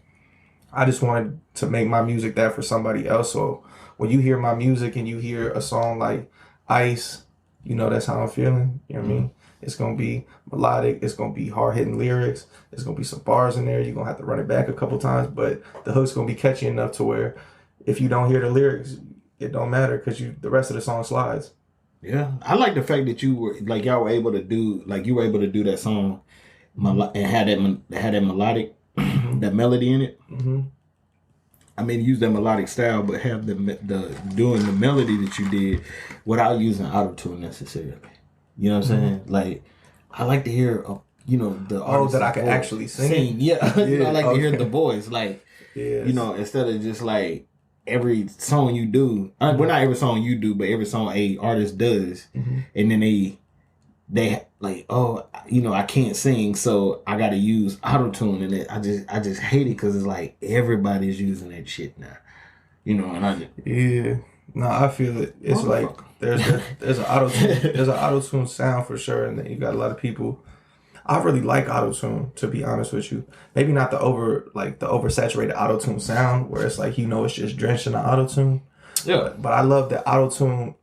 [SPEAKER 4] I just wanted to make my music that for somebody else. So when you hear my music and you hear a song like Ice, you know that's how I'm feeling. You know what I mean? It's going to be melodic. It's going to be hard-hitting lyrics. There's going to be some bars in there. You're going to have to run it back a couple times, but the hook's going to be catchy enough to where if you don't hear the lyrics, it don't matter because the rest of the song slides.
[SPEAKER 3] Yeah. I like the fact that y'all were able to do that song and had that melodic, that melody in it. I mean, use that melodic style, but have the doing the melody that you did without using auto-tune necessarily. You know what I'm saying? Like, I like to hear, you know, the artist
[SPEAKER 4] that I can actually sing.
[SPEAKER 3] Yeah, you know, I like to hear the voice, like, you know, instead of just like every song you do. Well, not every song you do, but every song a artist does, and then they like, oh, you know, I can't sing, so I got to use auto-tune, and I just hate it because it's like everybody's using that shit now, you know, and
[SPEAKER 4] I feel it. It's like there's an auto-tune sound for sure, and then you got a lot of people. I really like auto-tune, to be honest with you. Maybe not the oversaturated auto-tune sound where it's like, you know, it's just drenched in the auto-tune.
[SPEAKER 3] Yeah,
[SPEAKER 4] but I love that auto-tune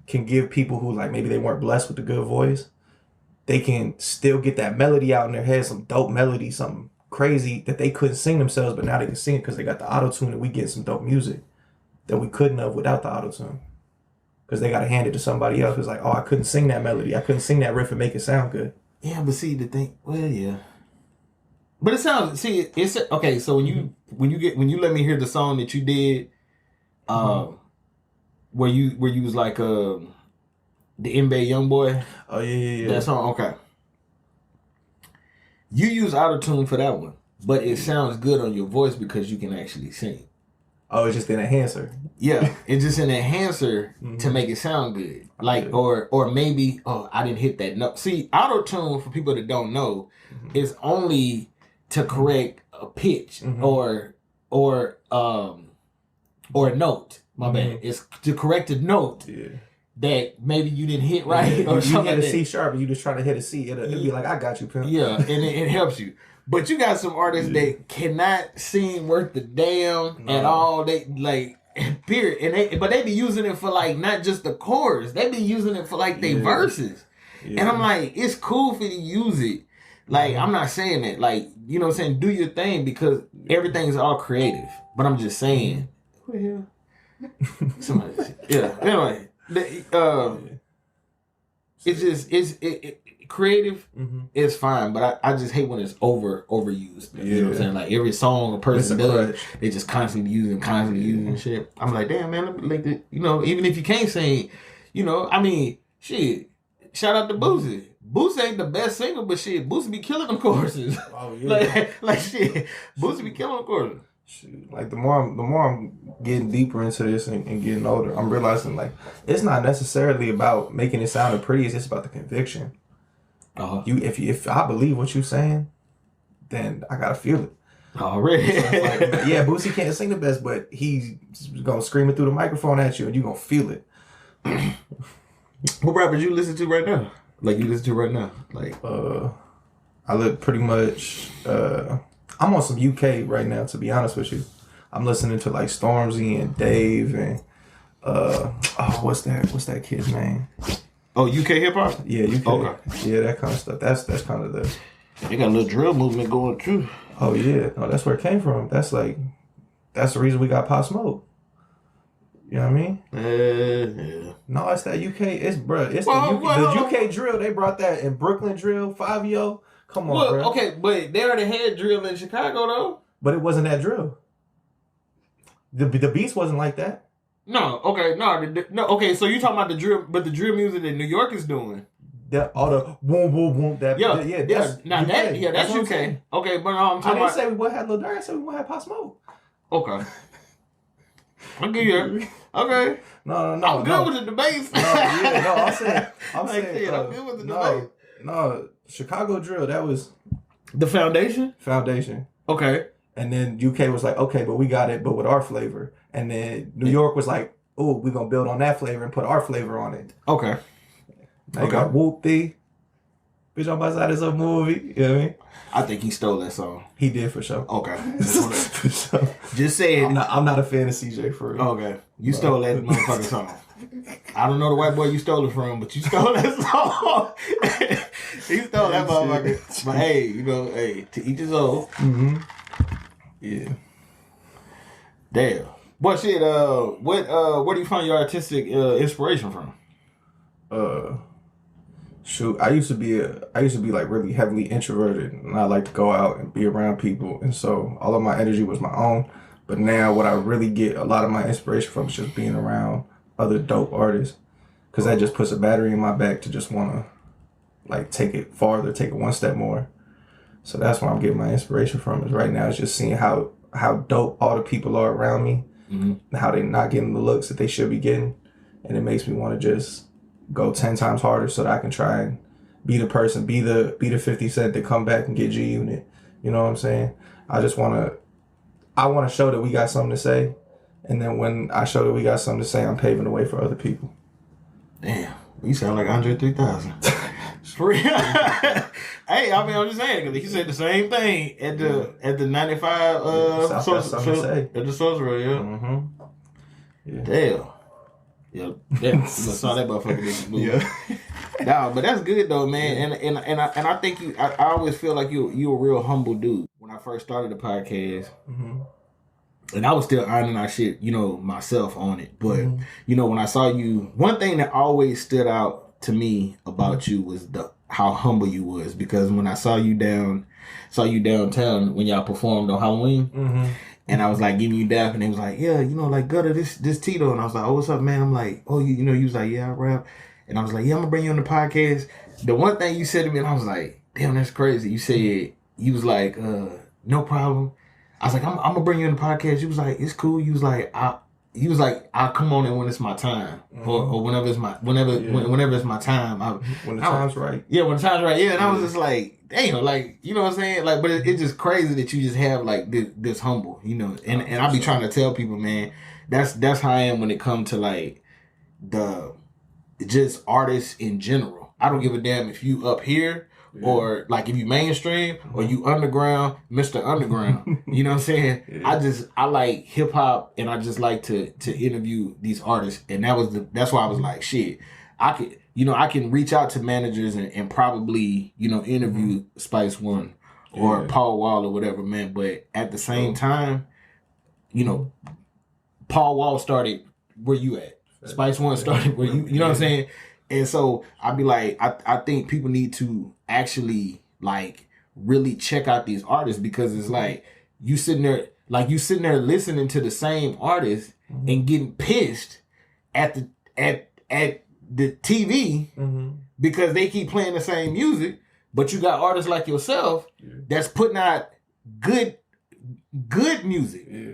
[SPEAKER 4] can give people who like maybe they weren't blessed with a good voice, they can still get that melody out in their head, some dope melody, something crazy that they couldn't sing themselves, but now they can sing it because they got the auto-tune, and we get some dope music that we couldn't have without the auto-tune. Because they got to hand it to somebody else who's like, oh, I couldn't sing that melody. I couldn't sing that riff and make it sound good.
[SPEAKER 3] Yeah, but see, the thing, well, yeah. But it sounds, see, it's, okay, so when you let me hear the song that you did, where you was like, the Mbe Young Boy.
[SPEAKER 4] Oh, yeah.
[SPEAKER 3] That song, okay. You use auto-tune for that one, but it sounds good on your voice because you can actually sing.
[SPEAKER 4] Oh, it's just an enhancer.
[SPEAKER 3] Yeah, it's just an enhancer to make it sound good. Like, or maybe, I didn't hit that note. See, auto-tune, for people that don't know, is only to correct a pitch or a note. My bad. It's to correct a note that maybe you didn't hit right or something.
[SPEAKER 4] You hit a C sharp and you just trying to hit a C. It'll be like, I got you, pimp.
[SPEAKER 3] Yeah, and it helps you. But you got some artists that cannot sing worth the damn at all. They like period, but they be using it for like not just the chorus. They be using it for like their verses. Yeah. And I'm like, it's cool for you to use it. Like I'm not saying that. Like you know what I'm saying. Do your thing because everything's all creative. But I'm just saying. Who the hell? Somebody. Yeah. Anyway, it's just creative is fine, but I just hate when it's overused. You know what I'm saying? Like every song a person does, they just constantly using shit. I'm like, damn man, let me like the, you know, even if you can't sing, you know, I mean, shit. Shout out to Boosie. Boosie ain't the best singer, but shit, Boosie be killing them choruses. Oh yeah, like shit, Boosie be killing them choruses.
[SPEAKER 4] Shoot. Like the more I'm getting deeper into this and getting older, I'm realizing like it's not necessarily about making it sound pretty. It's just about the conviction. If I believe what you're saying, then I gotta feel it.
[SPEAKER 3] Already.
[SPEAKER 4] So like, yeah, Boosie can't sing the best, but he's gonna scream it through the microphone at you, and you are gonna feel it.
[SPEAKER 3] What rappers you listen to right now? Like you listen to right now? Like
[SPEAKER 4] I look pretty much. I'm on some UK right now. To be honest with you, I'm listening to like Stormzy and Dave and what's that kid's name?
[SPEAKER 3] Oh, UK hip hop?
[SPEAKER 4] Yeah, UK.
[SPEAKER 3] Okay.
[SPEAKER 4] Yeah, that kind of stuff. That's kind of the.
[SPEAKER 3] They got a little drill movement going too.
[SPEAKER 4] Oh yeah, no, that's where it came from. That's the reason we got Pop Smoke. You know what I mean?
[SPEAKER 3] Yeah.
[SPEAKER 4] No, it's that UK. It's the UK drill. They brought that in Brooklyn drill, 5-yo. Come on, bro.
[SPEAKER 3] Okay, but they already had drill in Chicago though.
[SPEAKER 4] But it wasn't that drill. The beats wasn't like that.
[SPEAKER 3] No, okay, no, okay. So you talking about the drill, but the drill music that New York is doing.
[SPEAKER 4] All the boom, boom, boom. That's
[SPEAKER 3] that's UK. Okay, but I'm talking about.
[SPEAKER 4] I didn't say we would have Lil Durk. I said we would have Pop Smoke.
[SPEAKER 3] Okay. I'll give you. Okay.
[SPEAKER 4] No.
[SPEAKER 3] I'm good with the debates.
[SPEAKER 4] I'm saying.
[SPEAKER 3] I'm good with the debate.
[SPEAKER 4] No, Chicago drill. That was
[SPEAKER 3] the foundation. Okay.
[SPEAKER 4] And then UK was like, okay, but we got it, but with our flavor. And then New York was like, oh, we're going to build on that flavor and put our flavor on it.
[SPEAKER 3] Okay.
[SPEAKER 4] They got Whoop-Dee. Bitch on my side is a movie. You know what I mean?
[SPEAKER 3] I think he stole that song.
[SPEAKER 4] He did for sure.
[SPEAKER 3] Okay. Just saying.
[SPEAKER 4] I'm not a fan of CJ for real.
[SPEAKER 3] Okay. You stole that motherfucking song. I don't know the white boy you stole it from, but you stole that song. He stole that motherfucker. But hey, to each his own.
[SPEAKER 4] Mm-hmm. Yeah.
[SPEAKER 3] Damn. But shit, where do you find your artistic inspiration from?
[SPEAKER 4] Shoot, I used to be like really heavily introverted, and I like to go out and be around people, and so all of my energy was my own. But now, what I really get a lot of my inspiration from is just being around other dope artists, because that just puts a battery in my back to just want to like take it farther, take it one step more. So that's where I'm getting my inspiration from. Is right now, it's just seeing how dope all the people are around me, and how they're not getting the looks that they should be getting, and it makes me want to just go 10 times harder so that I can try and be the person, be the 50 Cent to come back and get G Unit. You know what I'm saying? I want to show that we got something to say, and then when I show that we got something to say, I'm paving the way for other people.
[SPEAKER 3] Damn, you sound like Andre 3000. For real. Hey, I mean, I'm just saying, because he said the same thing at the 95 at the Source Road, yeah.
[SPEAKER 4] Mm-hmm. Yeah.
[SPEAKER 3] Damn. Yeah, you saw that motherfucker movie. Yeah. Nah, but that's good though, man. And I think I always feel like you a real humble dude. When I first started the podcast, and I was still ironing our shit, myself on it. But when I saw you, one thing that always stood out to me about you was how humble you was. Because when I saw you downtown when y'all performed on Halloween. And I was like giving you dap, and they was like, yeah, like Gutter, this Tito. And I was like, oh, what's up, man? I'm like, oh, you was like, yeah, I rap. And I was like, yeah, I'm gonna bring you on the podcast. The one thing you said to me, and I was like, damn, that's crazy. You said you was like, no problem. I was like, I'm gonna bring you in the podcast. You was like, it's cool. You was like, I'll come on in when it's my time, or whenever it's my whenever it's my time.
[SPEAKER 4] When the time's right.
[SPEAKER 3] Yeah, when the time's right. Yeah, and I was just like, damn, like, you know what I'm saying? Like, but it's just crazy that you just have like this humble, you know. And I be trying to tell people, man, that's how I am when it comes to like the just artists in general. I don't give a damn if you up here. Yeah. Or like if you mainstream or you underground, Mr. Underground. You know what I'm saying? Yeah. I like hip hop and I just like to interview these artists, and that's why I was like, shit, I can reach out to managers and probably, you know, interview Spice One or Paul Wall or whatever, man. But at the same time, you know, Paul Wall started where you at. Spice One started where you know what I'm saying? And so I'd be like, I think people need to actually like really check out these artists, because it's like you sitting there listening to the same artist and getting pissed at the TV because they keep playing the same music, but you got artists like yourself that's putting out good music. Yeah.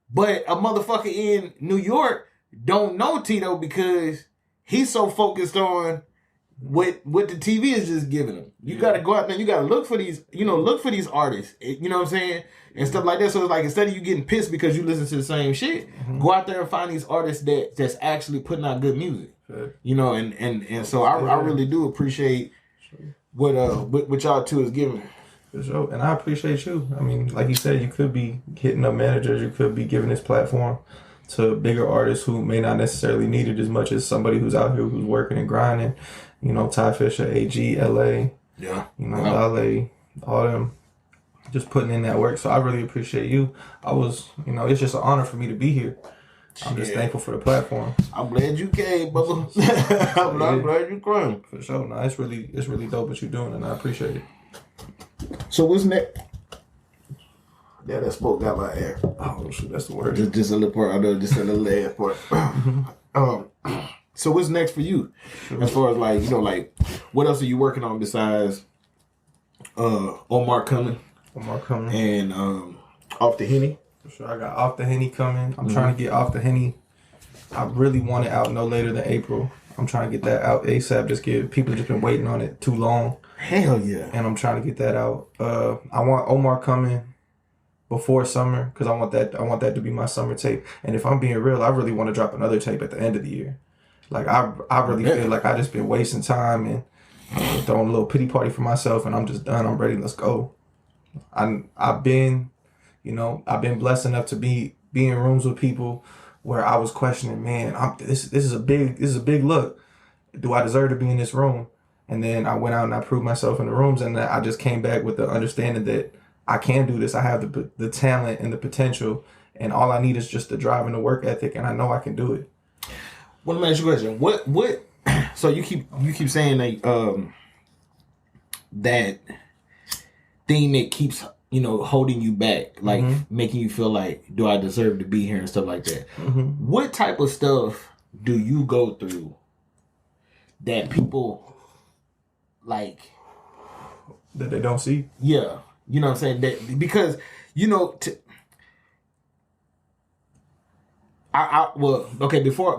[SPEAKER 3] But a motherfucker in New York don't know Tito because he's so focused on what the TV is just giving him. You got to go out there. You got to look for these artists. You know what I'm saying? And stuff like that. So it's like, instead of you getting pissed because you listen to the same shit, go out there and find these artists that's actually putting out good music. You know, and so I really do appreciate what y'all two is giving.
[SPEAKER 4] For sure. And I appreciate you. I mean, like you said, you could be hitting up managers. You could be giving this platform to bigger artists who may not necessarily need it as much as somebody who's out here who's working and grinding. You know, Ty Fisher, AG, LA, you know, LA, all them, just putting in that work. So I really appreciate you. It's just an honor for me to be here. I'm just thankful for the platform.
[SPEAKER 3] I'm glad you came, brother. I'm glad you came.
[SPEAKER 4] For sure. No, it's really dope what you're doing, and I appreciate it.
[SPEAKER 3] So what's next? Yeah, that smoke got my air.
[SPEAKER 4] Oh shit, that's the word.
[SPEAKER 3] Just a little part. I know, just a little air part. So what's next for you? As far as like, you know, like what else are you working on besides Omar Comin? And Off the Henny?
[SPEAKER 4] For sure, I got Off the Henny coming. I'm trying to get Off the Henny. I really want it out no later than April. I'm trying to get that out ASAP. People have just been waiting on it too long.
[SPEAKER 3] Hell yeah.
[SPEAKER 4] And I'm trying to get that out. I want Omar Comin before summer, because I want that to be my summer tape. And if I'm being real, I really want to drop another tape at the end of the year. Like I really feel like I just been wasting time and throwing a little pity party for myself, and I'm just done. I'm ready. Let's go. I've been blessed enough to be in rooms with people where I was questioning, man, this is a big look. Do I deserve to be in this room? And then I went out and I proved myself in the rooms, and I just came back with the understanding that I can do this. I have the talent and the potential, and all I need is just the drive and the work ethic, and I know I can do it.
[SPEAKER 3] Well, let me ask you a question. What? So you keep saying that thing that keeps, you know, holding you back, like making you feel like, do I deserve to be here and stuff like that? What type of stuff do you go through that people like
[SPEAKER 4] that they don't see?
[SPEAKER 3] Yeah, you know what I'm saying? That because, you know,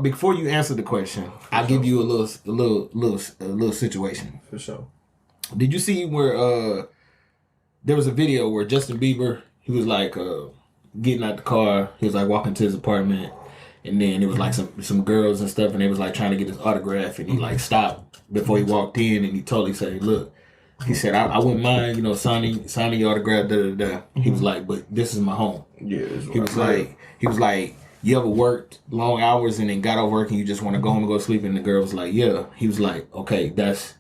[SPEAKER 3] before you answer the question, I'll give you a little situation.
[SPEAKER 4] For sure.
[SPEAKER 3] Did you see where there was a video where Justin Bieber, he was like getting out the car, he was like walking to his apartment, and then it was like some girls and stuff, and they was like trying to get his autograph, and he like stopped before he walked in, and he totally said, look, he said, I wouldn't mind, you know, signing your autograph, He was like, but this is my home.
[SPEAKER 4] Yeah.
[SPEAKER 3] He was like, you ever worked long hours and then got off work and you just want to go home and go to sleep? And the girl was like, yeah. He was like, okay, that's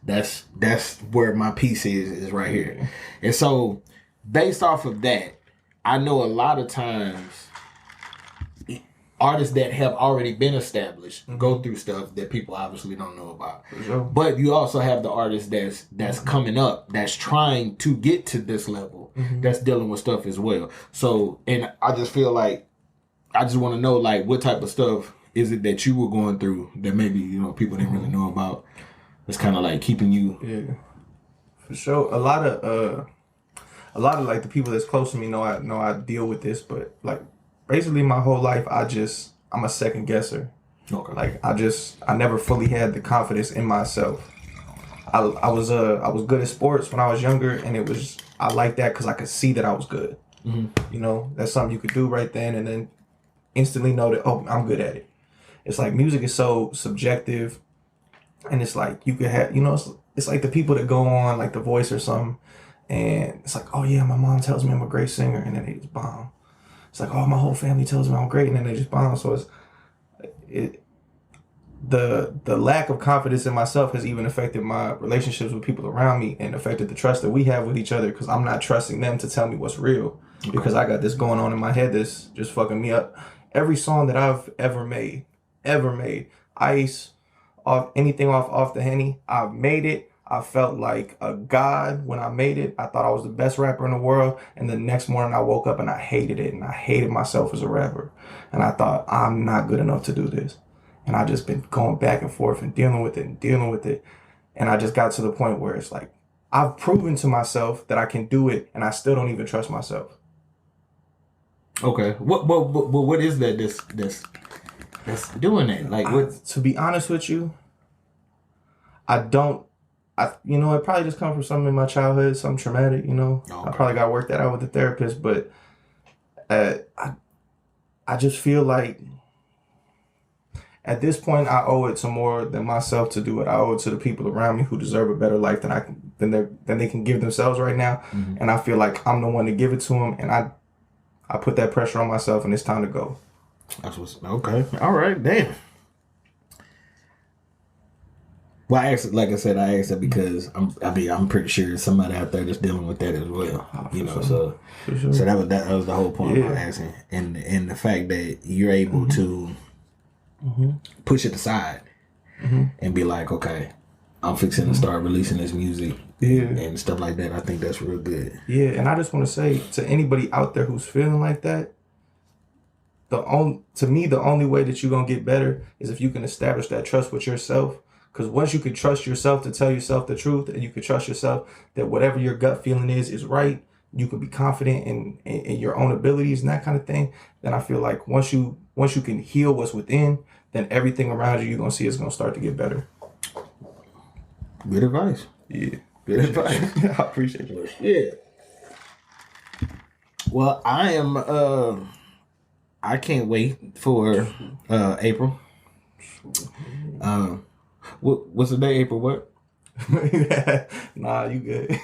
[SPEAKER 3] where my peace is right here. And so based off of that, I know a lot of times artists that have already been established go through stuff that people obviously don't know about.
[SPEAKER 4] Sure.
[SPEAKER 3] But you also have the artists that's coming up, that's trying to get to this level, that's dealing with stuff as well. So, and I just feel like, I just want to know, like, what type of stuff is it that you were going through that maybe, you know, people didn't really know about? It's kind of like keeping you.
[SPEAKER 4] Yeah, for sure. A lot of a lot of like the people that's close to me know I deal with this, but like basically my whole life I'm a second guesser.
[SPEAKER 3] Okay.
[SPEAKER 4] Like I never fully had the confidence in myself. I was good at sports when I was younger, and I liked that because I could see that I was good. Mm-hmm. You know, that's something you could do right then and then instantly know that, oh, I'm good at it. It's like music is so subjective, and it's like you could have, you know, it's like the people that go on like The Voice or something, and it's like, oh yeah, my mom tells me I'm a great singer, and then they just bomb. It's like, oh, my whole family tells me I'm great, and then they just bomb. So the lack of confidence in myself has even affected my relationships with people around me and affected the trust that we have with each other, because I'm not trusting them to tell me what's real. Okay. Because I got this going on in my head that's just fucking me up. Every song that I've ever made, Ice, anything off the Henny, I've made it. I felt like a god when I made it. I thought I was the best rapper in the world. And the next morning I woke up and I hated it. And I hated myself as a rapper. And I thought, I'm not good enough to do this. And I just been going back and forth and dealing with it. And I just got to the point where it's like, I've proven to myself that I can do it, and I still don't even trust myself.
[SPEAKER 3] Okay. What is that that's doing that? Like, what?
[SPEAKER 4] To be honest with you, it probably just comes from something in my childhood, something traumatic, you know. Okay. I probably got to work that out with the therapist, but I just feel like at this point, I owe it to more than myself to do it. I owe it to the people around me who deserve a better life than they can give themselves right now. Mm-hmm. And I feel like I'm the one to give it to them. And I put that pressure on myself, and it's time to go.
[SPEAKER 3] That's what's okay. All right, damn. Well, I asked that because I'm pretty sure somebody out there that's dealing with that as well. You know, so that was the whole point of asking, and the fact that you're able to push it aside and be like, okay, I'm fixing to start releasing this music and stuff like that. I think that's real good. Yeah,
[SPEAKER 4] and I just want to say to anybody out there who's feeling like that, to me, the only way that you're going to get better is if you can establish that trust with yourself. Because once you can trust yourself to tell yourself the truth, and you can trust yourself that whatever your gut feeling is right, you can be confident in your own abilities and that kind of thing, then I feel like once you can heal what's within, then everything around you're going to see is going to start to get better.
[SPEAKER 3] Good advice.
[SPEAKER 4] Yeah. Good advice. I appreciate you.
[SPEAKER 3] Yeah. Well, I can't wait for April. What's the day? April what?
[SPEAKER 4] Nah, you good.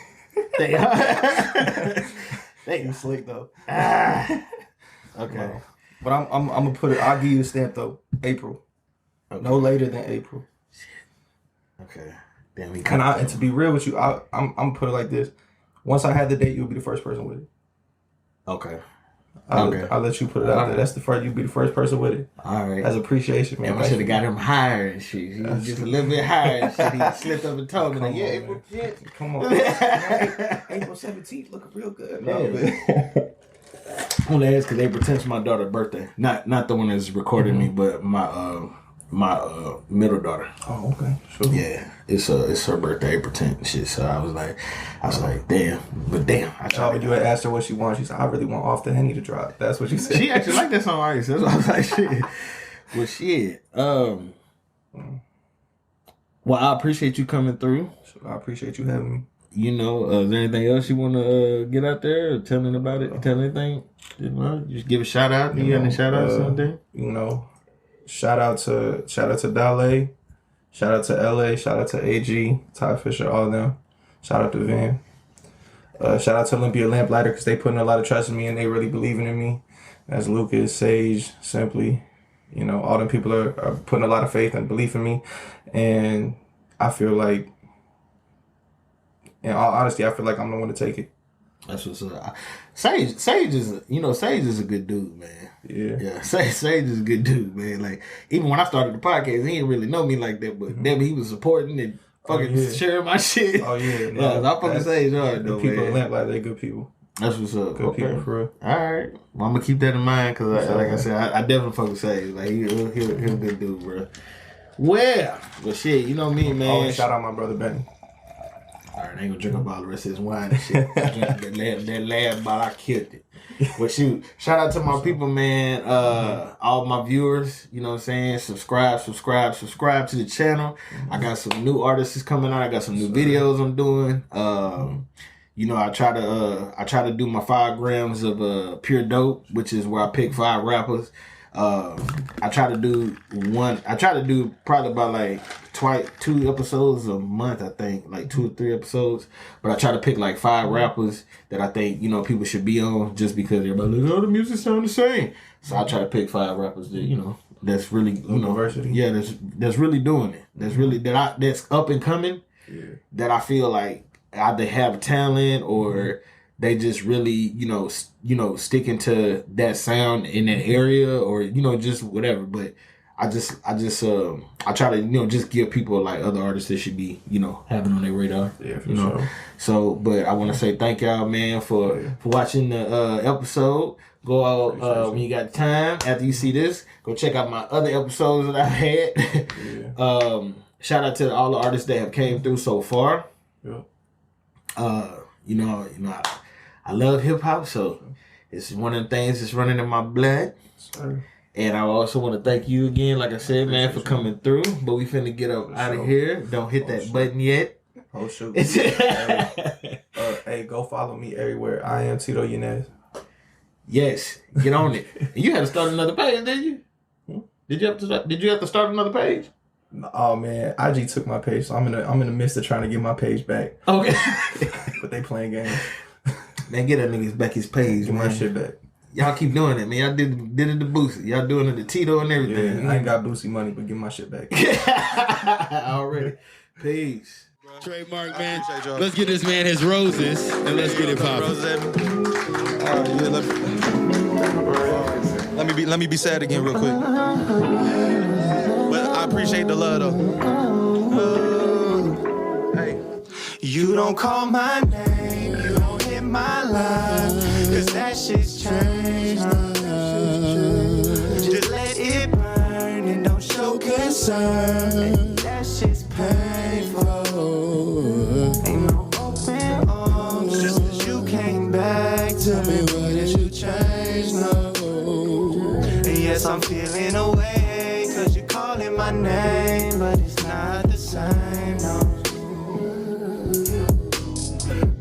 [SPEAKER 4] You slick though.
[SPEAKER 3] Okay.
[SPEAKER 4] But I'm gonna put it. I'll give you the stamp though. April. Okay. No later than April.
[SPEAKER 3] Okay. Damn.
[SPEAKER 4] And to be real with you, I'm gonna put it like this. Once I had the date, you'll be the first person with it.
[SPEAKER 3] Okay.
[SPEAKER 4] I'll let you put it out there. That's you'll be the first person with it.
[SPEAKER 3] All right.
[SPEAKER 4] As appreciation, man.
[SPEAKER 3] I should have got him higher and shit. He was just a little bit higher and shit. He slipped up and told me like, yeah, April 10th.
[SPEAKER 4] Come on. April 17th looking real good. No, man.
[SPEAKER 3] I want to ask because April 10th is my daughter's birthday. Not the one that's recording me, but my middle daughter.
[SPEAKER 4] Oh, okay. Sure.
[SPEAKER 3] Yeah. It's her birthday, April 10th and shit. So I was like, damn. But damn.
[SPEAKER 4] You had asked her what she wanted. She said, I really want Off the Henny to drop. That's what she said.
[SPEAKER 3] She actually liked that song already. So that's why I was like, shit. Well, shit. Well, I appreciate you coming through.
[SPEAKER 4] I appreciate you having me.
[SPEAKER 3] You know, is there anything else you want to get out there or tell about it? Tell anything? You know, just give a shout out. You got any shout outs something?
[SPEAKER 4] You know, shout out to Dale. Shout out to LA. Shout out to AG, Ty Fisher, all of them. Shout out to Van. Shout out to Olympia Lamplighter because they putting a lot of trust in me and they really believing in me. That's Lucas, Sage, Simply. You know, all them people are putting a lot of faith and belief in me. And I feel like, in all honesty, I feel like I'm the one to take it.
[SPEAKER 3] That's what's up. Sage is a good dude, man.
[SPEAKER 4] Yeah.
[SPEAKER 3] Sage is a good dude, man. Like, even when I started the podcast, he didn't really know me like that, but then he was supporting and fucking sharing my shit.
[SPEAKER 4] Oh yeah, no,
[SPEAKER 3] I fucking Sage hard though,
[SPEAKER 4] people
[SPEAKER 3] man.
[SPEAKER 4] Lamp like they good people.
[SPEAKER 3] That's what's up.
[SPEAKER 4] Good people for real.
[SPEAKER 3] All right, well, I'm gonna keep that in mind because, like I said, I definitely fucking Sage. Like he's a good dude, bro. Well, shit, you know me, man.
[SPEAKER 4] Shout out my brother Benny.
[SPEAKER 3] All right, I ain't gonna drink up all the rest of this wine and shit. I drank that last bottle, I killed it. But shoot, shout out to my people, man. All my viewers, you know what I'm saying? Subscribe to the channel. I got some new artists coming out. I got some new videos I'm doing. You know, I try to do my 5 grams of pure dope, which is where I pick 5 rappers. I try to do probably about like 2 episodes a month, I think, like 2 or 3 episodes. But I try to pick like 5 rappers that I think, you know, people should be on, just because everybody like, oh, the music sound the same. So I try to pick 5 rappers that, you know, that's really, you know, diversity. Yeah, that's really doing it. That's up and coming. Yeah. That I feel like either have talent or they just really, you know, sticking to that sound in that area, or, you know, just whatever. But I try to, you know, just give people like other artists that should be, you know, having on their radar. Yeah, for sure. So, but I want to say thank y'all, man, for watching the episode. Go out when you got time. After you see this, go check out my other episodes that I had. Yeah. Shout out to all the artists that have came through so far. Yeah. You know, I love hip hop, so it's one of the things that's running in my blood. Sorry. And I also want to thank you again, like I said, man, for coming through. But we finna get up out of here. Don't hit that button yet. Oh shoot!
[SPEAKER 4] Hey, go follow me everywhere. I am Tito Yanez.
[SPEAKER 3] Yes, get on it. You had to start another page, didn't you? Did you have to start another page?
[SPEAKER 4] Oh man, IG took my page, so I'm in the midst of trying to get my page back. Okay. But they playing games.
[SPEAKER 3] Man, get that nigga's back his page,
[SPEAKER 4] get
[SPEAKER 3] man.
[SPEAKER 4] My shit back.
[SPEAKER 3] Y'all keep doing it, man. Y'all did it to Boosie. Y'all doing it to Tito and everything.
[SPEAKER 4] Yeah, I ain't got Boosie money, but get my shit back.
[SPEAKER 3] Already. Peace.
[SPEAKER 6] Trademark, man. Let's get this man his roses and let's get it poppin'.
[SPEAKER 7] Let me be sad again real quick. But I appreciate the love though. Hey. You don't call my name, you don't hit my line, cause that shit's changed. Just let it burn and don't show concern. That shit's painful. Ain't no open arms just cause you came back. Tell me what did you change? No. And yes, I'm feeling away cause you're calling my name, but it's not the same, no.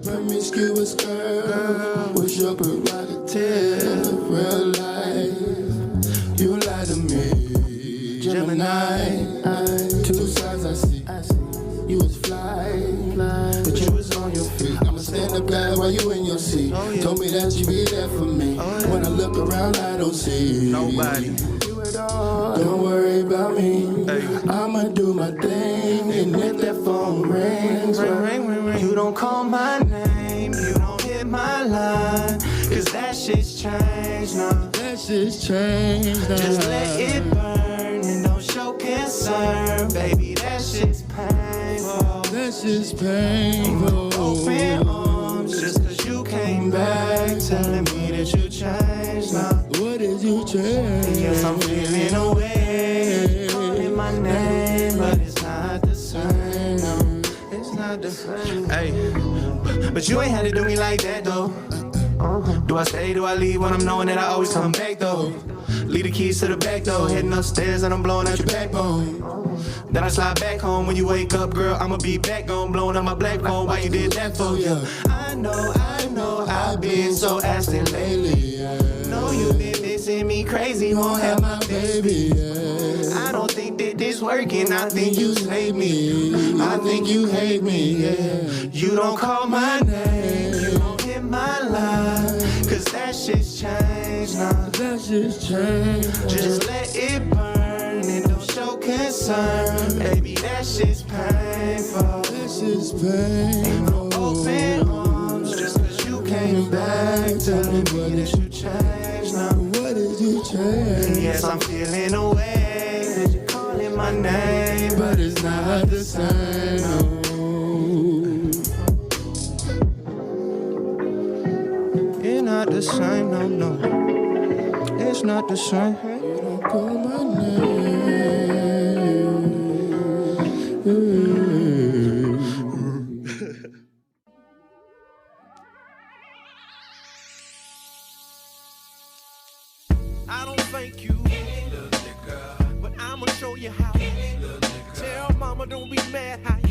[SPEAKER 8] Promiscuous girl, what's your prerogative? Real life, you lie to me. Gemini, 2 sides I see. You was fly, but you was on your feet. I'ma stand up guy while you in your seat. Told me that you be there for me. When I look around, I don't see
[SPEAKER 7] nobody.
[SPEAKER 8] Don't worry about me. I'ma do my thing, and if that phone rings,
[SPEAKER 7] you don't call my name, you don't hit my line, cause that shit's changed now.
[SPEAKER 8] That shit's changed now.
[SPEAKER 7] Just let it burn and don't show concern, baby. That shit's painful.
[SPEAKER 8] That shit's painful.
[SPEAKER 7] Open arms just cause you came back, telling me that you changed now.
[SPEAKER 8] What did you change?
[SPEAKER 7] Yes, I'm feeling away, calling my name, but it's not the same, no. It's not the same. Hey, but you ain't had to do me like that though. Do I stay, do I leave when I'm knowing that I always come back though? Leave the keys to the back door, heading upstairs and I'm blowing out your backbone. Then I slide back home when you wake up, girl, I'ma be back on, blowing up my black phone. Why you did that for, yeah? I know, I've been so absent lately. Know you've been missing me crazy, won't have my baby. I don't think that this working, I think you slave me. I think you hate me, yeah. You don't call my name, you don't hit my line, cause that shit's changed now.
[SPEAKER 8] That shit's changed.
[SPEAKER 7] Just let it burn and don't show concern, baby. That shit's painful.
[SPEAKER 8] That shit's painful.
[SPEAKER 7] Ain't no open arms just cause you came back, telling me that you changed now.
[SPEAKER 8] What did you change?
[SPEAKER 7] Yes, I'm feeling away cause you're calling my name,
[SPEAKER 8] but it's not the same, no.
[SPEAKER 7] It's not the same, no. It's not the same.
[SPEAKER 8] You don't call my name.
[SPEAKER 7] mama, don't be mad. How